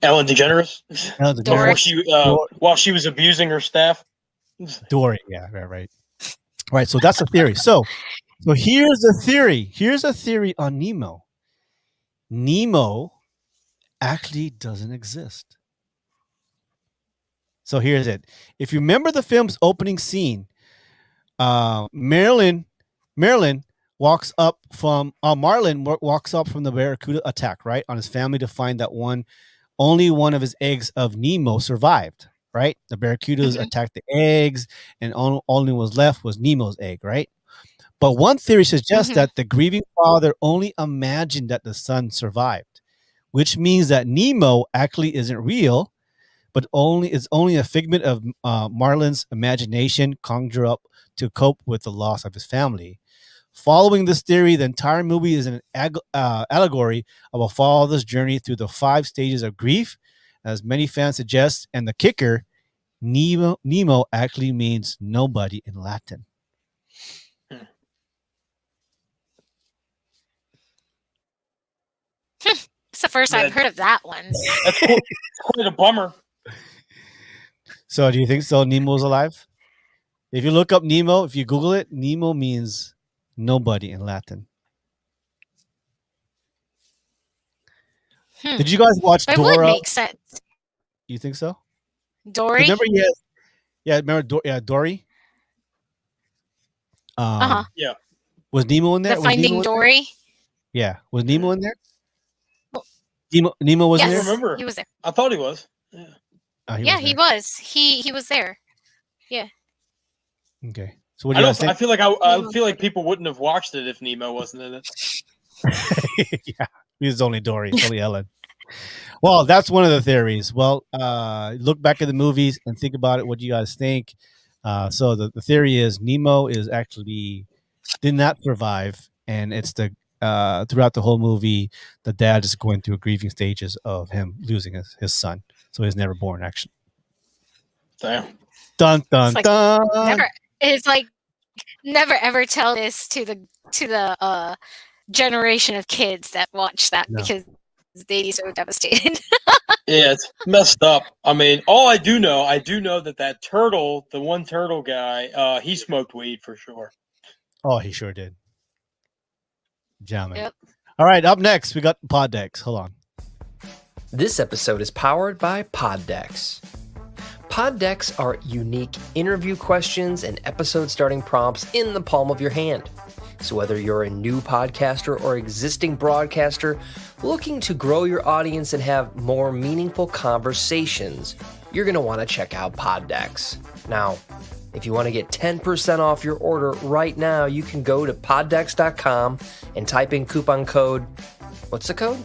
Ellen DeGeneres. Dory. While she was abusing her staff. Dory. Yeah, right. Right. So that's a theory. So here's the theory. Here's a theory on Nemo. Nemo actually doesn't exist. So here's it. If you remember the film's opening scene, Marlin walks up from the barracuda attack, right, on his family to find that only one of his eggs of Nemo survived, right? The barracudas attacked the eggs, and only was left was Nemo's egg, right? But one theory suggests that the grieving father only imagined that the son survived, which means that Nemo actually isn't real, but is only a figment of Marlin's imagination conjured up to cope with the loss of his family. Following this theory, the entire movie is an allegory of a father's journey through the 5 stages of grief, as many fans suggest. And the kicker, Nemo actually means nobody in Latin. It's the first I've heard of that one. That's cool. It's quite a bummer. So do you think Nemo's alive? If you look up Nemo, if you Google it, Nemo means nobody in Latin. Did you guys watch Dora? It would make sense. You think so? Dory? Remember, remember Dory? Yeah. Was Nemo in there? The Finding Dory? Yeah. Was Nemo in there? Nemo was yes, there? I remember. He was there. I thought he was. Yeah. He was. He was there. Yeah. Okay. So what do you guys think? I feel like people wouldn't have watched it if Nemo wasn't in it. Yeah. He was only Dory. It's only Ellen. Well, that's one of the theories. Well, look back at the movies and think about it. What do you guys think? So the theory is Nemo is actually did not survive, and it's the throughout the whole movie, the dad is going through grieving stages of him losing his son, so he's never born. Actually, Damn. dun dun Like dun. it's like never ever tell this to the generation of kids that watch that No. because they'd be so devastated. Yeah, it's messed up. I mean, all I do know that turtle, the one turtle guy, he smoked weed for sure. Oh, he sure did. Gentlemen. Yep. All right, up next we got pod decks. Hold on. This episode is powered by Pod Decks. Pod decks are unique interview questions and episode starting prompts in the palm of your hand. So whether you're a new podcaster or existing broadcaster looking to grow your audience and have more meaningful conversations, you're going to want to check out Pod decks. Now, if you want to get 10% off your order right now, you can go to poddecks.com and type in coupon code. What's the code?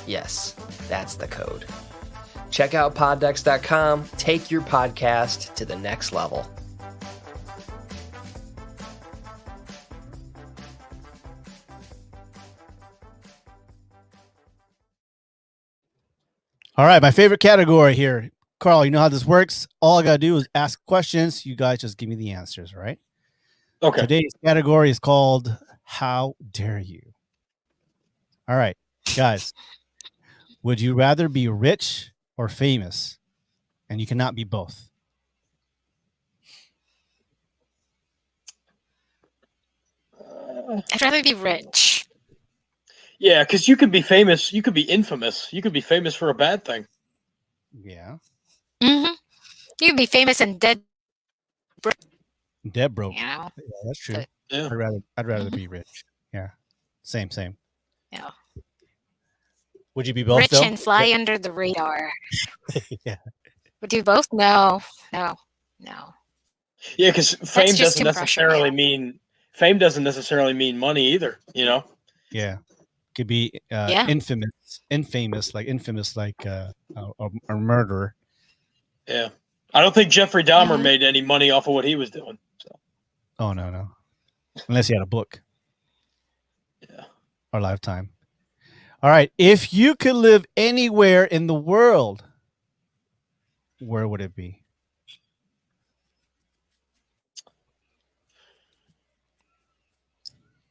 Yes, that's the code. Check out poddecks.com. Take your podcast to the next level. All right, my favorite category here. Carl, you know how this works. All I got to do is ask questions. You guys just give me the answers, all right? Okay. Today's category is called How Dare You? All right, guys. Would you rather be rich or famous? And you cannot be both. I'd rather be rich. Yeah, because you could be famous. You could be infamous. You could be famous for a bad thing. Yeah. Mm-hmm. You could be famous and dead. Dead broke. You know? Yeah, that's true. Yeah. I'd rather be rich. Yeah. Same. Yeah. Would you be both Rich though? and fly under the radar. Yeah. Would you both? No. Yeah, because fame just doesn't too pressure, necessarily mean money either. You know. Yeah. Could be Yeah. infamous like a murderer. Yeah. I don't think Jeffrey Dahmer made any money off of what he was doing. So. Oh no. Unless he had a book. Yeah. Or Lifetime. All right. If you could live anywhere in the world, where would it be?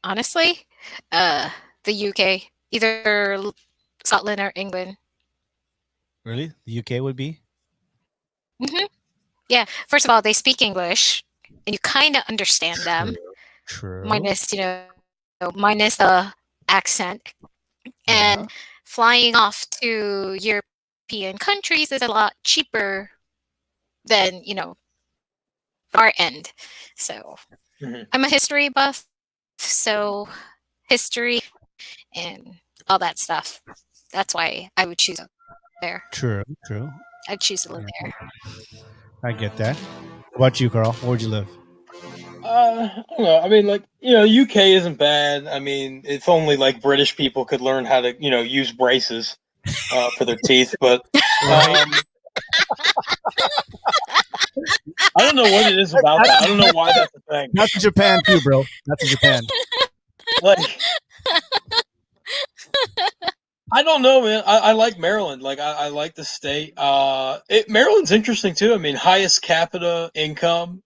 Honestly, the UK, either Scotland or England. Really? The UK would be? Mm-hmm. Yeah. First of all, they speak English, and you kind of understand them. True. Minus the accent. And flying off to European countries is a lot cheaper than, our end. So I'm a history buff, so history and all that stuff. That's why I would choose there. True. I'd choose to live there. I get that. What about you, Carl? Where would you live? I don't know. I mean, UK isn't bad. I mean, if only British people could learn how to, use braces for their teeth. But I don't know what it is about that. I don't know why that's a thing. That's in Japan too, bro. That's in Japan. I don't know, man. I like Maryland. I like the state. Maryland's interesting too. I mean, highest capita income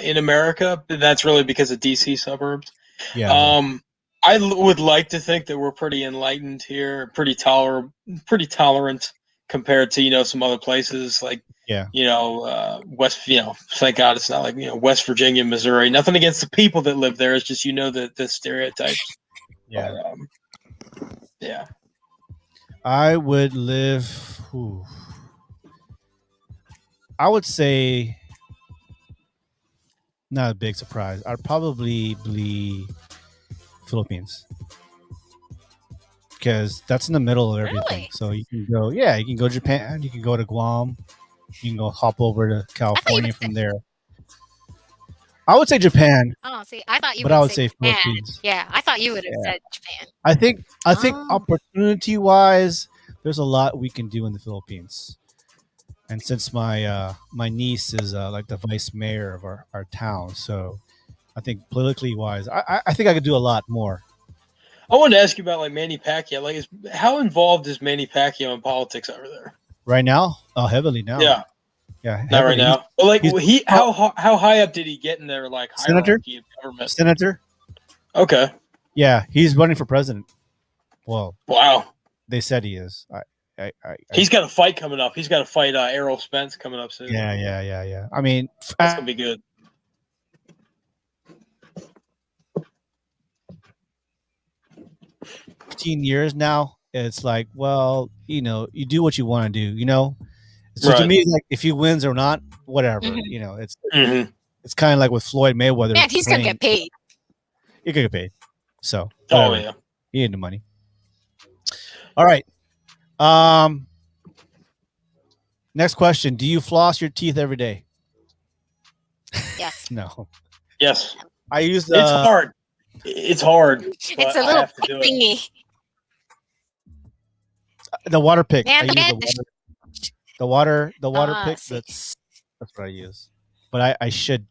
in America. That's really because of DC suburbs. Yeah. I would like to think that we're pretty enlightened here, pretty tolerant compared to some other places like West. Thank God it's not like West Virginia, Missouri. Nothing against the people that live there. It's just the stereotypes. Yeah. But, yeah. I would live. I would say, not a big surprise. I'd probably be Philippines because that's in the middle of everything. Really? So you can go. Yeah, you can go to Japan. You can go to Guam. You can go hop over to California from there. I would say Japan. Oh, see, I thought you but would I would say say Japan. Philippines. Yeah, I thought you would have said Japan. I think opportunity wise, there's a lot we can do in the Philippines. And since my niece is like the vice mayor of our town, so I think politically wise, I think I could do a lot more. I wanted to ask you about like Manny Pacquiao. Like, how involved is Manny Pacquiao in politics over there? Right now, heavily now. Yeah, yeah, not right heavily. now. But like, He's- how high up did he get in their like Senator? hierarchy of government? Senator. Okay. Yeah, he's running for president. Well, Wow. they said he is. He's got a fight coming up. He's got to fight Errol Spence coming up soon. Yeah. I mean, That's gonna be good. 15 years now. It's like, well, you do what you want to do. So to Right. me, like if he wins or not, whatever. Mhm. It's kind of like with Floyd Mayweather. Man, he's gonna playing- get paid. He could get paid. So, Oh whatever. yeah. He need the money. All right. Next question: do you floss your teeth every day? Yes. No. Yes. I use It's hard. It's hard. It's but a I little have to do it. thingy. the water pick. Man, I use the water pick. see. That's what I use. But I should.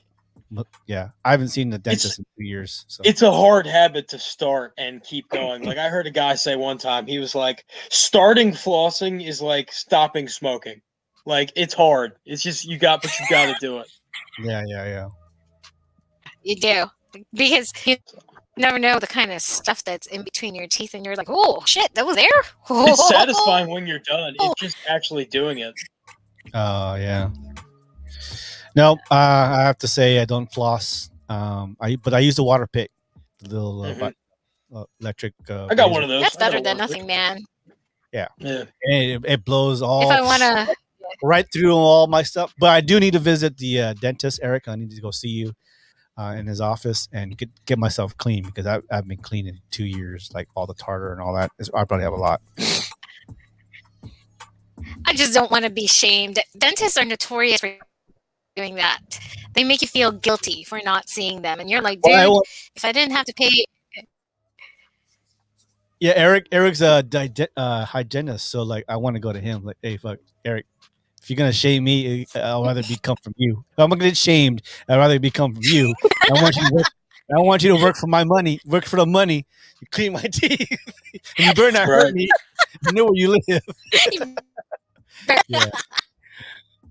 Yeah, I haven't seen the dentist in 2 years. So It's a hard habit to start and keep going. Like I heard a guy say one time, he was like, starting flossing is like stopping smoking. Like it's hard. It's just you got to do it. yeah. You do, because you never know the kind of stuff that's in between your teeth, and you're like, oh shit, that was there. It's satisfying when you're done. It's just actually doing it. Oh yeah. No, I have to say I don't floss. But I use the water pick, the little electric. I got one of those. That's better than nothing, man. Yeah. Yeah. And it blows all. If I wanna, right through all my stuff. But I do need to visit the dentist, Eric. I need to go see you in his office and get myself clean because I've been clean in 2 years, like all the tartar and all that. I probably have a lot. I just don't want to be shamed. Dentists are notorious for doing that. They make you feel guilty for not seeing them, and you're like, dude, if I didn't have to pay. Yeah, Eric's a hygienist, so like I want to go to him. Like, hey, fuck, Eric, if you're gonna shame me, I'd rather come from you. If I'm gonna get shamed, I'd rather come from you. I want you to work for my money. Work for the money. You clean my teeth, and you better not hurt me. You know where you live. Yeah.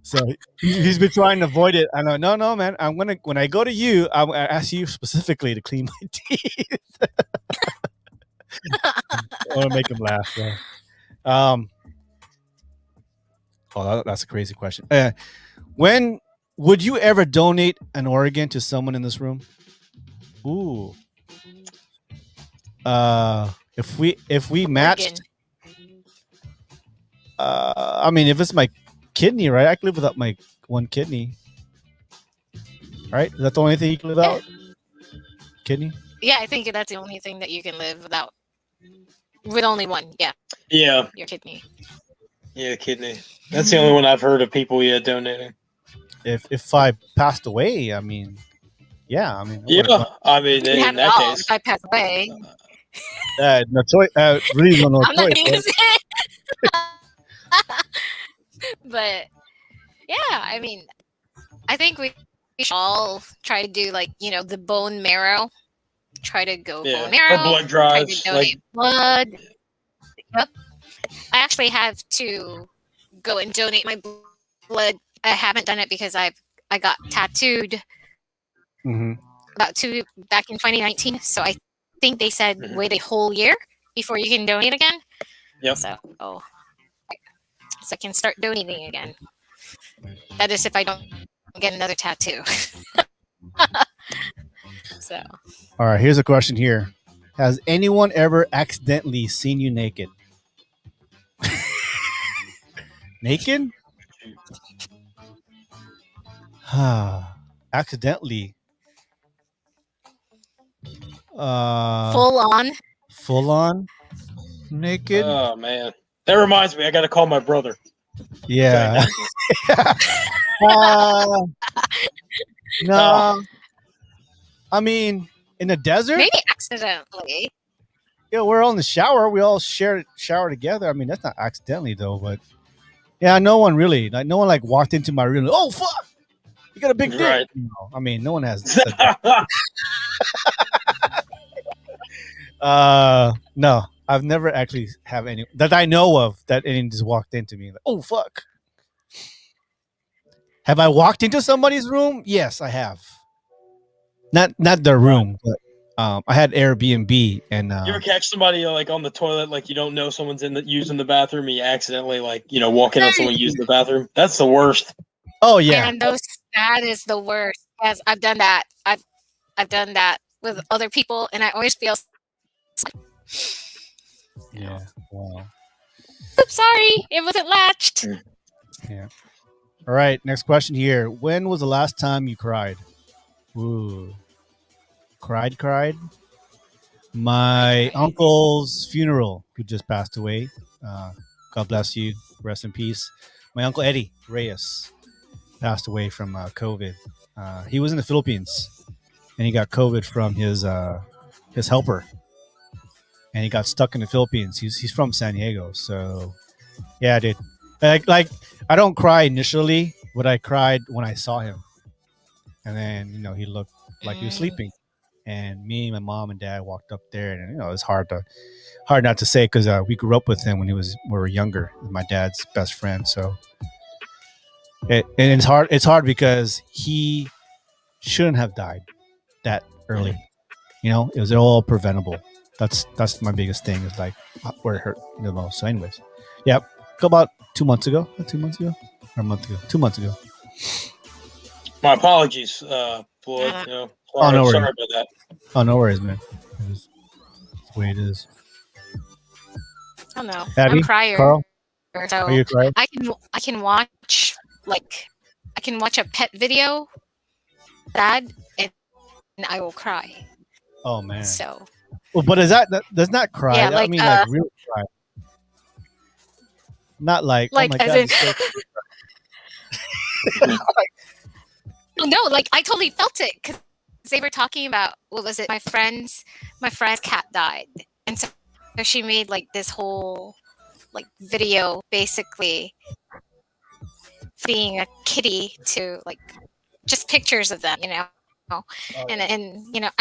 So he's been trying to avoid it. I know, no, man. When I go to you, I ask you specifically to clean my teeth. I want to make him laugh. So. That's a crazy question. When would you ever donate an organ to someone in this room? Ooh. If we matched, I mean, if it's my kidney, right? I can live without my one kidney. Right? Is that the only thing you can live without? Kidney? Yeah, I think that's the only thing that you can live without. With only one, yeah. Yeah. Your kidney. Yeah, kidney. That's the only one I've heard of people donating. If I passed away, I mean, yeah, I mean, yeah, I mean, in that case, if I pass away, no choice. Really, no I'm not choice. gonna use it. But yeah, I mean, I think we should all try to do like the bone marrow. Try to go bone marrow. Or blood drives. Try to donate blood. Yep. I actually have to go and donate my blood. I haven't done it because I got tattooed back in 2019. So I think they said wait a whole year before you can donate again. Yep. So I can start donating again. That is if I don't get another tattoo. So. All right, here's a question here. Has anyone ever accidentally seen you naked? Naked? Accidentally. Full on naked. Oh man, that reminds me. I got to call my brother. Yeah. No. I mean, in the desert. Maybe accidentally. Yeah, we're all in the shower. We all shower together. I mean, that's not accidentally though, but yeah, no one really. Like, no one like walked into my room. Oh fuck! You got a big dick. Right. No, I mean, no one has said that. No, I've never actually have any that I know of that any just walked into me like, oh fuck. Have I walked into somebody's room? Yes, I have. Not their room, but I had Airbnb and You ever catch somebody like on the toilet, like you don't know someone's using the bathroom, and you accidentally like walk in on someone using the bathroom? That's the worst. Oh yeah, And that is the worst. Yes, I've done that. I've done that with other people, and I always feel. Yeah. Wow. Oops, sorry, it wasn't latched. Yeah. All right. Next question here. When was the last time you cried? Ooh. Cried. My uncle's funeral, who just passed away. God bless you. Rest in peace. My uncle Eddie Reyes passed away from COVID. He was in the Philippines, and he got COVID from his helper, and he got stuck in the Philippines. He's from San Diego, so yeah, dude. Like I don't cry initially, but I cried when I saw him, and then he looked like he was sleeping. And me, my mom, and dad walked up there, and it was hard not to say because we grew up with him when we were younger. My dad's best friend, so and it's hard. It's hard because he shouldn't have died that early. It was all preventable. That's my biggest thing. Is like where it hurt the most. So, anyways, yep. About 2 months ago, or a month ago, 2 months ago. My apologies, Floyd. Oh, no worries. Sorry about that. Oh, no worries, man. It's the way it is. Oh no, Abby, I'm a crier. Carl, So are you a crier? I can watch a pet video, sad, and I will cry. Oh man. So. Well, but does not cry? Yeah, I mean, like real cry. Not like oh my god. No, like I totally felt it because they were talking about what was it? My friend's cat died, and so she made like this whole like video, basically feeding a kitty to like just pictures of them, and I'm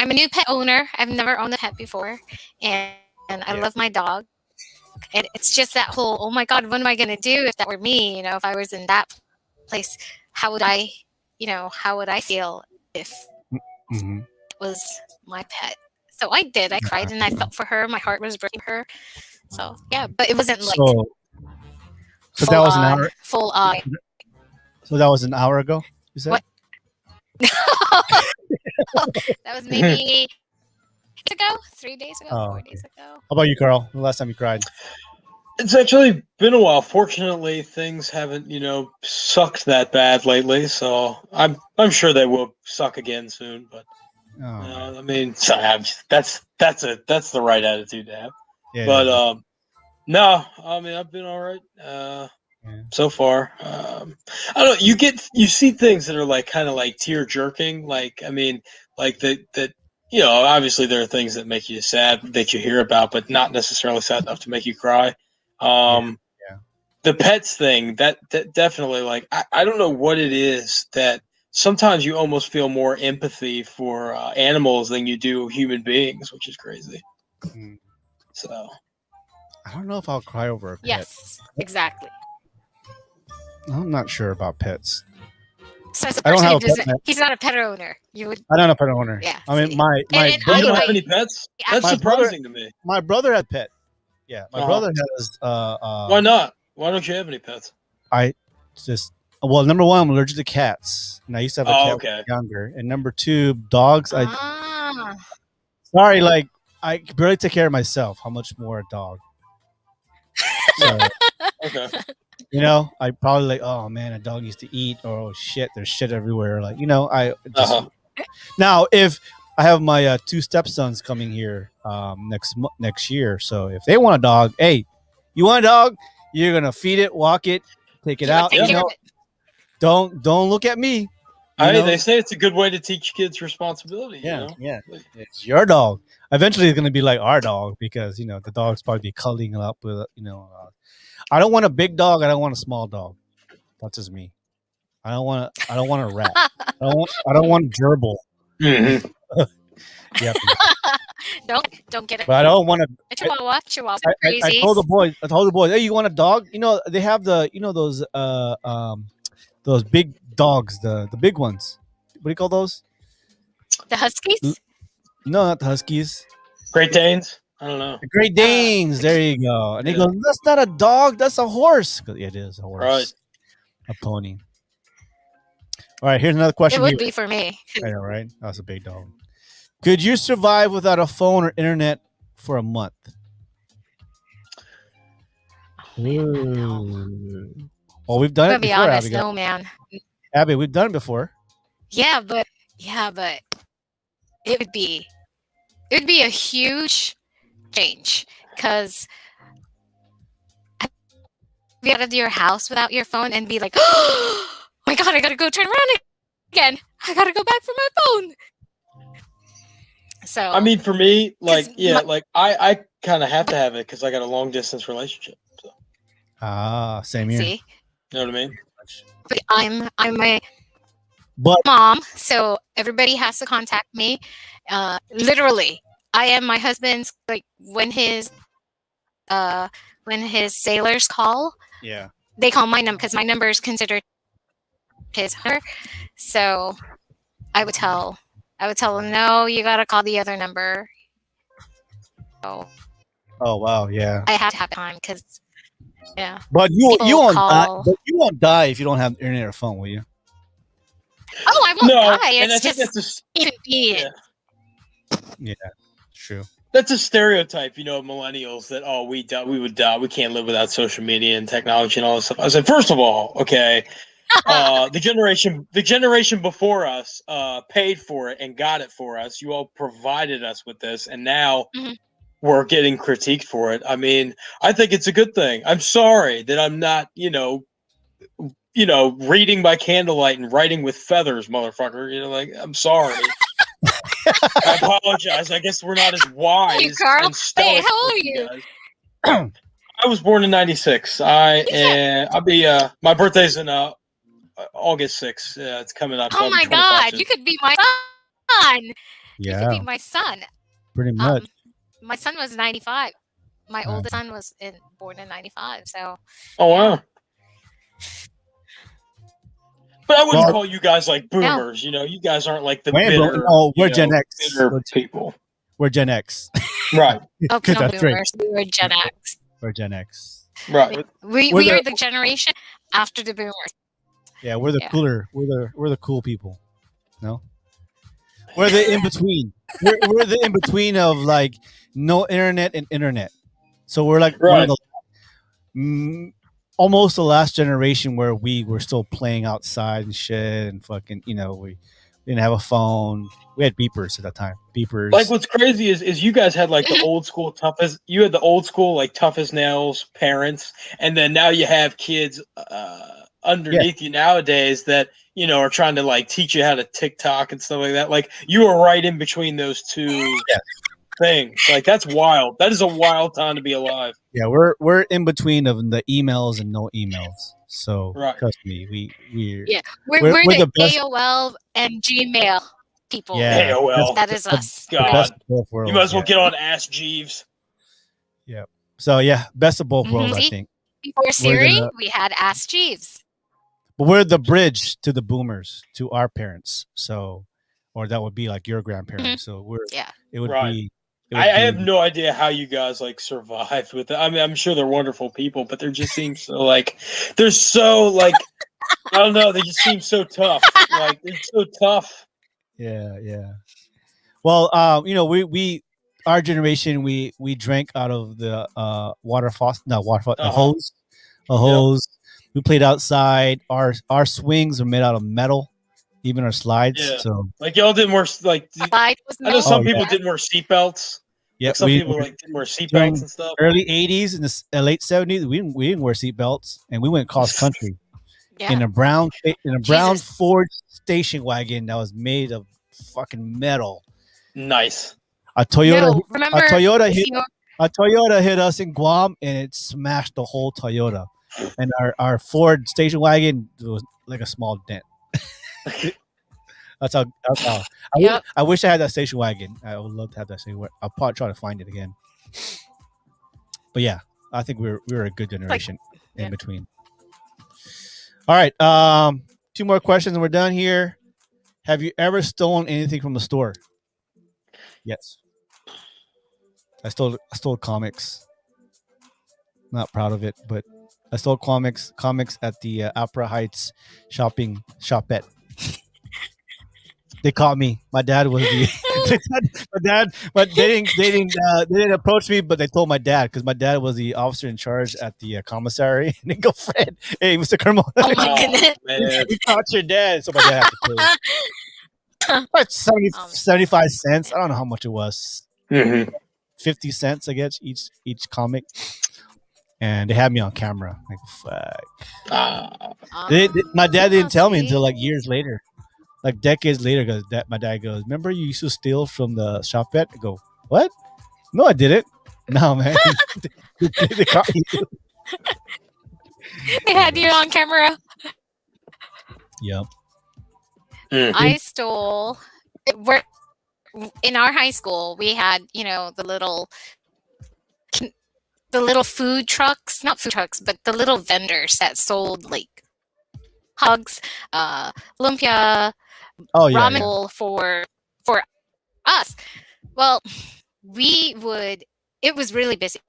a new pet owner. I've never owned a pet before, and I love my dog. And it's just that whole, oh my God, what am I going to do if that were me? If I was in that place, how would I feel if it was my pet? So I did. I cried and I felt for her. My heart was breaking for her. So yeah, but it wasn't like so that was an hour. Full on. So that was an hour ago. You said? What? That was maybe 3 days ago, 4 days ago. How about you, Carl? The last time you cried? It's actually been a while. Fortunately, things haven't, sucked that bad lately. So I'm sure they will suck again soon. But I mean, that's the right attitude to have. Yeah, but no, I mean, I've been all right so far. I don't know. You see things that are like kind of like tear jerking. Like I mean, like that. Obviously there are things that make you sad that you hear about, but not necessarily sad enough to make you cry. The pets thing, that definitely, like, I don't know what it is that sometimes you almost feel more empathy for animals than you do human beings, which is crazy. So I don't know if I'll cry over a pet. Yes, exactly. I'm not sure about pets. So as a person he's not a pet owner. I don't know pet owner. Yeah. I mean, my brother. You don't have any pets? That's surprising to me. My brother had pet. Yeah, my brother has. Why not? Why don't you have any pets? Number one, I'm allergic to cats, and I used to have a cat when I was younger. And number two, dogs. Sorry, like I barely take care of myself. How much more a dog? So, okay. I probably like, oh man, a dog needs to eat, or oh shit, there's shit everywhere. Like, I just now if I have my 2 stepsons coming here next year, so if they want a dog, hey, you want a dog? You're gonna feed it, walk it, take it out. Don't look at me. They say it's a good way to teach kids responsibility. Yeah, it's your dog. Eventually, it's gonna be like our dog because the dog's probably be cuddling up with I don't want a big dog. I don't want a small dog. That's just me. I don't want a rat. I don't want a gerbil. Mm-hmm. Yeah. Don't get it. But I don't want to. Chihuahua. Chihuahuas I, are I, I crazy. told the boys. I told the boys, hey, you want a dog? You know, they have the, those big dogs, the big ones. What do you call those? The Huskies. No, not the Huskies. Great Danes. I don't know. The Great Danes. There you go. And he Yeah. goes, that's not a dog. That's a horse. It is a horse. Right. A pony. All right. Here's another question. It would here. be for me. I know, right? That's a big dog. Could you survive without a phone or internet for a month? Well, we've done I'm it gonna be before, honest, Abigail. no, man. Abby, we've done it before. Yeah, but it would be a huge change because be out of your house without your phone and be like, oh my god, I gotta go turn around again. I gotta go back for my phone. So I mean, for me, like, yeah, like I kind of have to have it because I got a long distance relationship. So. Same here. See, you know what I mean? But I'm my but mom, so everybody has to contact me. Literally, I am my husband's, like, when his sailors call. Yeah. They call my number because my number is considered his number. So I would tell them, no, you gotta call the other number. So Oh wow, yeah. I have to have time because yeah. But you People won't call- die. But you won't die if you don't have internet or phone, will you? Oh, I won't No, die. and I It's think just that's inconvenient. Yeah, true. That's a stereotype, you know, of millennials that we would die. We can't live without social media and technology and all this stuff. I said, first of all, okay, the generation before us paid for it and got it for us. You all provided us with this, and now we're getting critiqued for it. I mean, I think it's a good thing. I'm sorry that I'm not, reading by candlelight and writing with feathers, motherfucker. You know, like, I'm sorry. I apologize. I guess we're not as wise Hey, Carl. and stoic. Hey, how old are as you? guys. I was born in '96. I'll be my birthday's in August 6th. It's coming up. So Oh I'll be my 25 god, soon. you could be my son. You Yeah, could be my son. pretty much. My son was 95. My Wow. oldest son was born in 95. So Oh wow. But I wouldn't Well- call you guys like boomers. You know, you guys aren't like the Wait, bro, bitter. no, we're you know, Gen X. bitter people. We're Gen X. Right. oh, Because no that's right. boomers. We were Gen X. We're Gen X. Right. We We're are the- the generation after the boomers. Yeah, we're the Yeah. cooler. We're the cool people. No, we're the in between. we're the in between of like no internet and internet. So we're like one of Right. the almost the last generation where we were still playing outside and shit and fucking. We didn't have a phone. We had beepers at that time. Beepers. Like what's crazy is you guys had like the old school toughest. You had the old school like tough as nails parents, and then now you have kids underneath you nowadays that are trying to like teach you how to TikTok and stuff like that. Like you were right in between those two things. Like that's wild. That is a wild time to be alive. Yeah, we're in between of the emails and no emails. So Right. trust me, we're We're we're the, the best. AOL and Gmail people. Yeah, AOL. That is us. God. best of both worlds. You might as well yeah. get on Ask Jeeves. Yeah. So yeah, best of both worlds, I See? think. Before Siri, the- we had Ask Jeeves. But we're the bridge to the boomers, to our parents. So, or that would be like your grandparents. So Yeah. it would Right. be. I have no idea how you guys like survived with it. I mean, I'm sure they're wonderful people, but they just seem so like they're so like I don't know. They just seem so tough. Like they're so tough. Yeah, yeah. Well, we our generation we drank out of the water faucet, no water faucet, a hose, We played outside. Our swings are made out of metal, even our slides. Yeah. So Like y'all didn't wear like. I know some Oh, people yeah. didn't wear seatbelts. yeah, Like some people like didn't wear during seatbelts and stuff. early '80s and the late '70s, we didn't wear seatbelts, and we went cross country in a brown Ford station wagon that was made of fucking metal. Nice. A Toyota, No, remember a Toyota if hit you're- a Toyota hit us in Guam, and it smashed the whole Toyota. And our Ford station wagon was like a small dent. That's how. Yep. I wish I had that station wagon. I would love to have that station wagon. I'll probably try to find it again. But yeah, I think we were a good generation in between. All right. 2 more questions and we're done here. Have you ever stolen anything from the store? Yes. I stole comics. Not proud of it, but I stole comics at the Opera Heights shopette. They caught me. My dad was the my dad, but they didn't approach me, but they told my dad because my dad was the officer in charge at the commissary. And they go, Fred, hey, Mr. Kermel, Oh my goodness, man. we caught your dad. So my dad had to pay. Like 75 cents. I don't know how much it was. 50 cents, I guess, each comic. And they had me on camera. Like, fuck. My dad didn't tell me until like years later. Like decades later, because my dad goes, remember you used to steal from the shopette? I go, what? No, I didn't. No, man. They caught you. They had you on camera. Yep. I stole. In our high school, we had, the little food trucks, not food trucks, but the little vendors that sold like hugs, lumpia, ramen bowl for us. Well, it was really busy.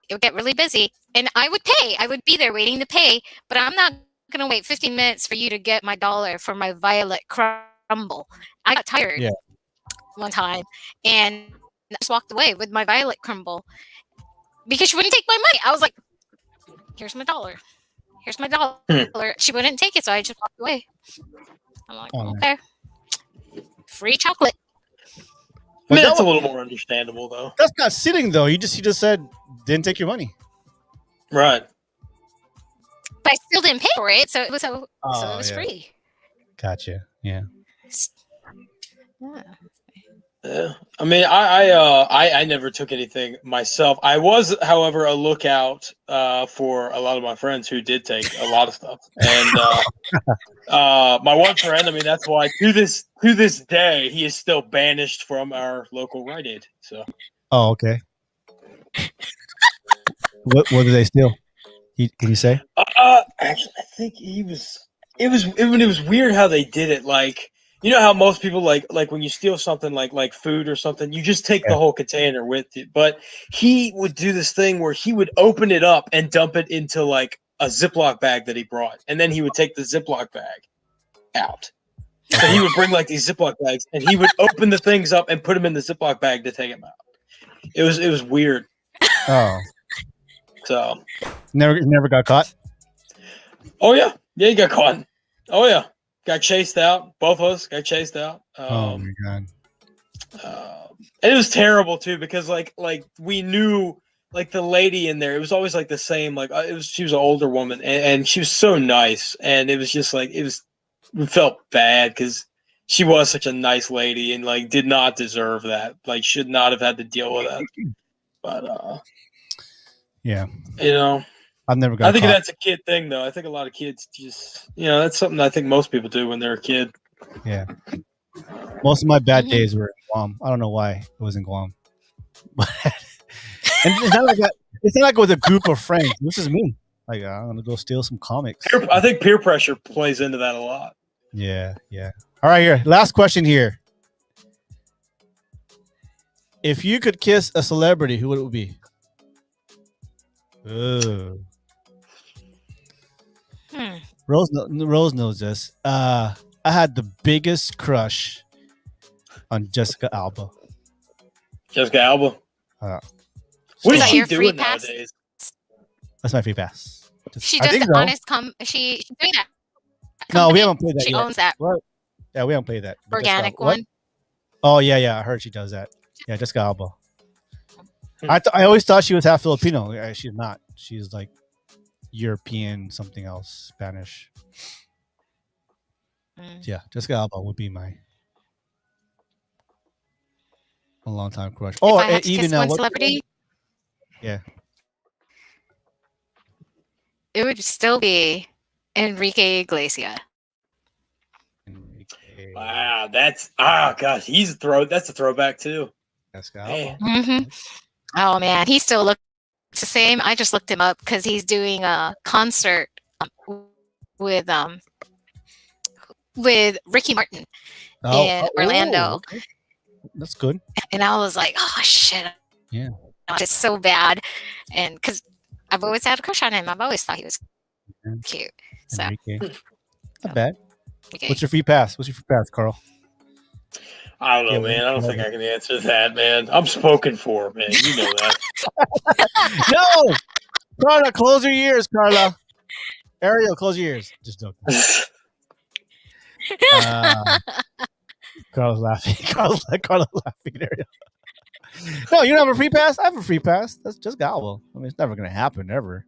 It would get really busy, and I would pay. I would be there waiting to pay, but I'm not going to wait 15 minutes for you to get my $1 for my violet crumble. I got tired one time, and I just walked away with my violet crumble because she wouldn't take my money. I was like, here's my $1. Here's my $1. She wouldn't take it, so I just walked away. I'm like, okay. Free chocolate. I mean, that's a little more understandable, though. That's not sitting, though. You just said didn't take your money. Right. But I still didn't pay for it, so it was free. Gotcha. Yeah. Yeah. I mean, I never took anything myself. I was, however, a lookout for a lot of my friends who did take a lot of stuff. And my one friend, I mean, that's why to this day he is still banished from our local Rite Aid. So. Oh, okay. What did they steal? Can you say? Actually, I think it was weird how they did it. Like, you know how most people like when you steal something like food or something, you just take the whole container with you. But he would do this thing where he would open it up and dump it into like a Ziploc bag that he brought, and then he would take the Ziploc bag out. So he would bring like these Ziploc bags, and he would open the things up and put them in the Ziploc bag to take them out. It was weird. Oh. So never got caught. Oh yeah, he got caught. Oh yeah, got chased out. Both of us got chased out. Oh my god. And it was terrible too because like we knew like the lady in there. It was always like the same. Like she was an older woman and she was so nice. And it was just like we felt bad because she was such a nice lady and like did not deserve that. Like should not have had to deal with that. But yeah, I've never got. I think that's a kid thing, though. I think a lot of kids just, that's something I think most people do when they're a kid. Yeah. Most of my bad days were in Guam. I don't know why it was in Guam. And it's not like it was a group of friends. This is me. Like I'm gonna go steal some comics. I think peer pressure plays into that a lot. Yeah. All right, here. Last question here. If you could kiss a celebrity, who would it be? Rose knows this. I had the biggest crush on Jessica Alba. Jessica Alba. What is she doing nowadays? That's my free pass. She does the honest she's doing that. No, we haven't played that yet. She owns that. What? Yeah, we haven't played that. Organic one. Oh yeah. I heard she does that. Yeah, Jessica Alba. I always thought she was half Filipino. She's not. She's like European, something else, Spanish. Yeah, Jessica Alba would be a long time crush. Oh, even now, celebrity. Yeah, it would still be Enrique Iglesias. Wow, gosh, that's a throwback too. Mm-hmm. Oh man, he still looks the same. I just looked him up because he's doing a concert with Ricky Martin in Orlando. Okay. That's good. And I was like, oh shit, Yeah, it's so bad, and because I've always had a crush on him. I've always thought he was cute. So Enrique. Not bad. Okay. What's your free pass? Carl? I don't know, man. I don't think I can answer that, man. I'm spoken for, man. You know that. No, Carla, close your ears, Carla. Ariel, close your ears. Just joking. Carla's laughing. Carla's laughing at Ariel. No, you don't have a free pass? I have a free pass. That's just gobble. I mean, it's never going to happen, ever.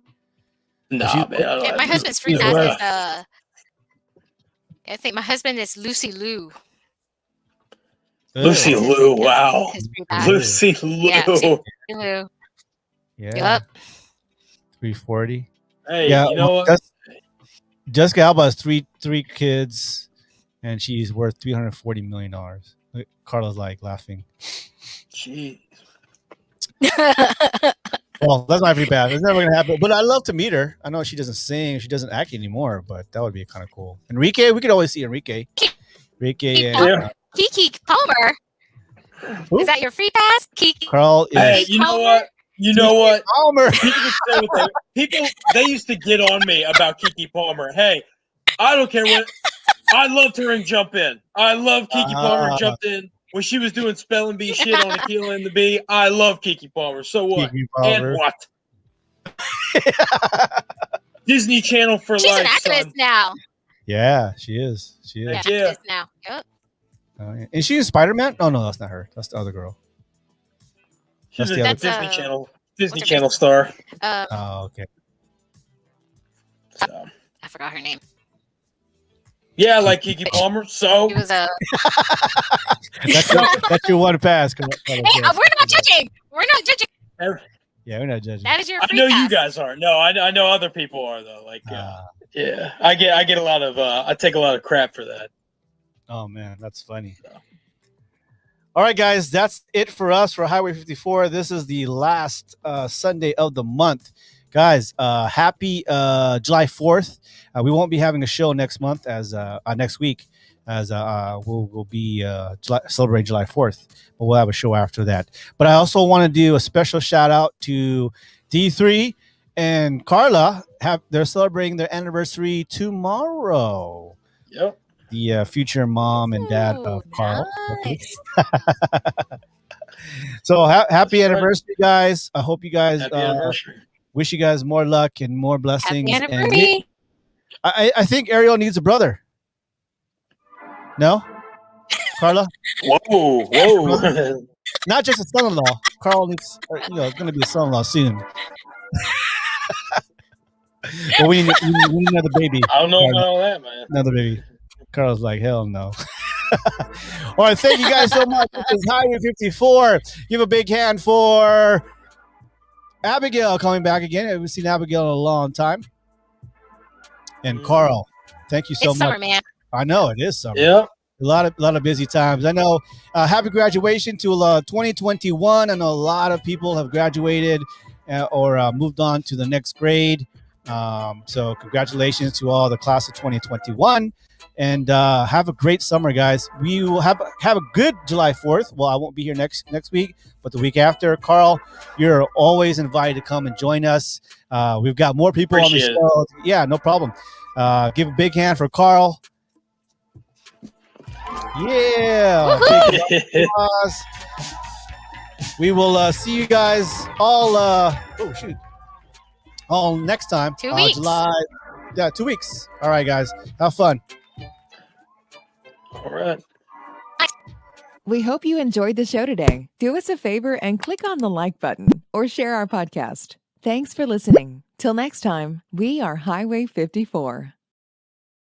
Nah, man. Yeah, my husband's free pass is I think my husband is Lucy Liu. Lucy Liu, wow. Lucy Liu. Yeah, Lucy Liu. Yeah. Yep. 340. Hey, you know what? Jessica Alba has three kids, and she's worth $340 million. Carla's like laughing. Jeez. Well, that's my free pass. It's never gonna happen. But I'd love to meet her. I know she doesn't sing, she doesn't act anymore, but that would be kind of cool. Enrique, we could always see Enrique. And Kiki Palmer. Is that your free pass? Kiki. Carl is. Hey, you know what? You know what? Palmer. People, they used to get on me about Kiki Palmer. Hey, I don't care what. I loved her in Jump In. I love Kiki Palmer jumped in when she was doing spelling bee shit on Aquila and the Bee. I love Kiki Palmer. So what? And what? Disney Channel for life. She's an actress now. Yeah, she is. Yeah. Actress now. Yep. Yeah. Is she in Spider-Man? Oh no, that's not her. That's the other girl. She's a Disney Channel star. Oh, okay. So. I forgot her name. Yeah, like Kiki Palmer. So she was a. that's your one pass. Hey, we're not judging. We're not judging. Yeah, we're not judging. That is your. I know you guys are. No, I know other people are though. Like, yeah, I get a lot of. I take a lot of crap for that. Oh man, that's funny. All right, guys, that's it for us for Highway 54. This is the last Sunday of the month. Guys, happy July 4th. We won't be having a show next month next week as we'll be celebrating July 4th, but we'll have a show after that. But I also want to do a special shout out to D3 and Carla. They're celebrating their anniversary tomorrow. Yep. The future mom and dad of Carl. Nice. So happy anniversary, guys. I hope you guys wish you guys more luck and more blessings. Happy anniversary. And I think Ariel needs a brother. No? Carla? Whoa. Not just a son-in-law. Carl needs, going to be a son-in-law soon. But we need another baby. I don't know about all that, man. Another baby. Carl's like, hell no. All right, thank you guys so much. This is Highway 54. Give a big hand for Abigail coming back again. I haven't seen Abigail in a long time. And Carl, thank you so much. It's summer, man. I know it is summer. Yeah. A lot of busy times. I know. Happy graduation to 2021. I know a lot of people have graduated or moved on to the next grade. So congratulations to all the class of 2021. And have a great summer, guys. We will have a good July 4th. Well, I won't be here next week, but the week after. Carl, you're always invited to come and join us. We've got more people on the show. Yeah, no problem. Give a big hand for Carl. Yeah. We will see you guys all all next time. 2 weeks. July. Yeah, 2 weeks. All right, guys. Have fun. All right. We hope you enjoyed the show today. Do us a favor and click on the like button or share our podcast. Thanks for listening. Till next time, we are Highway 54.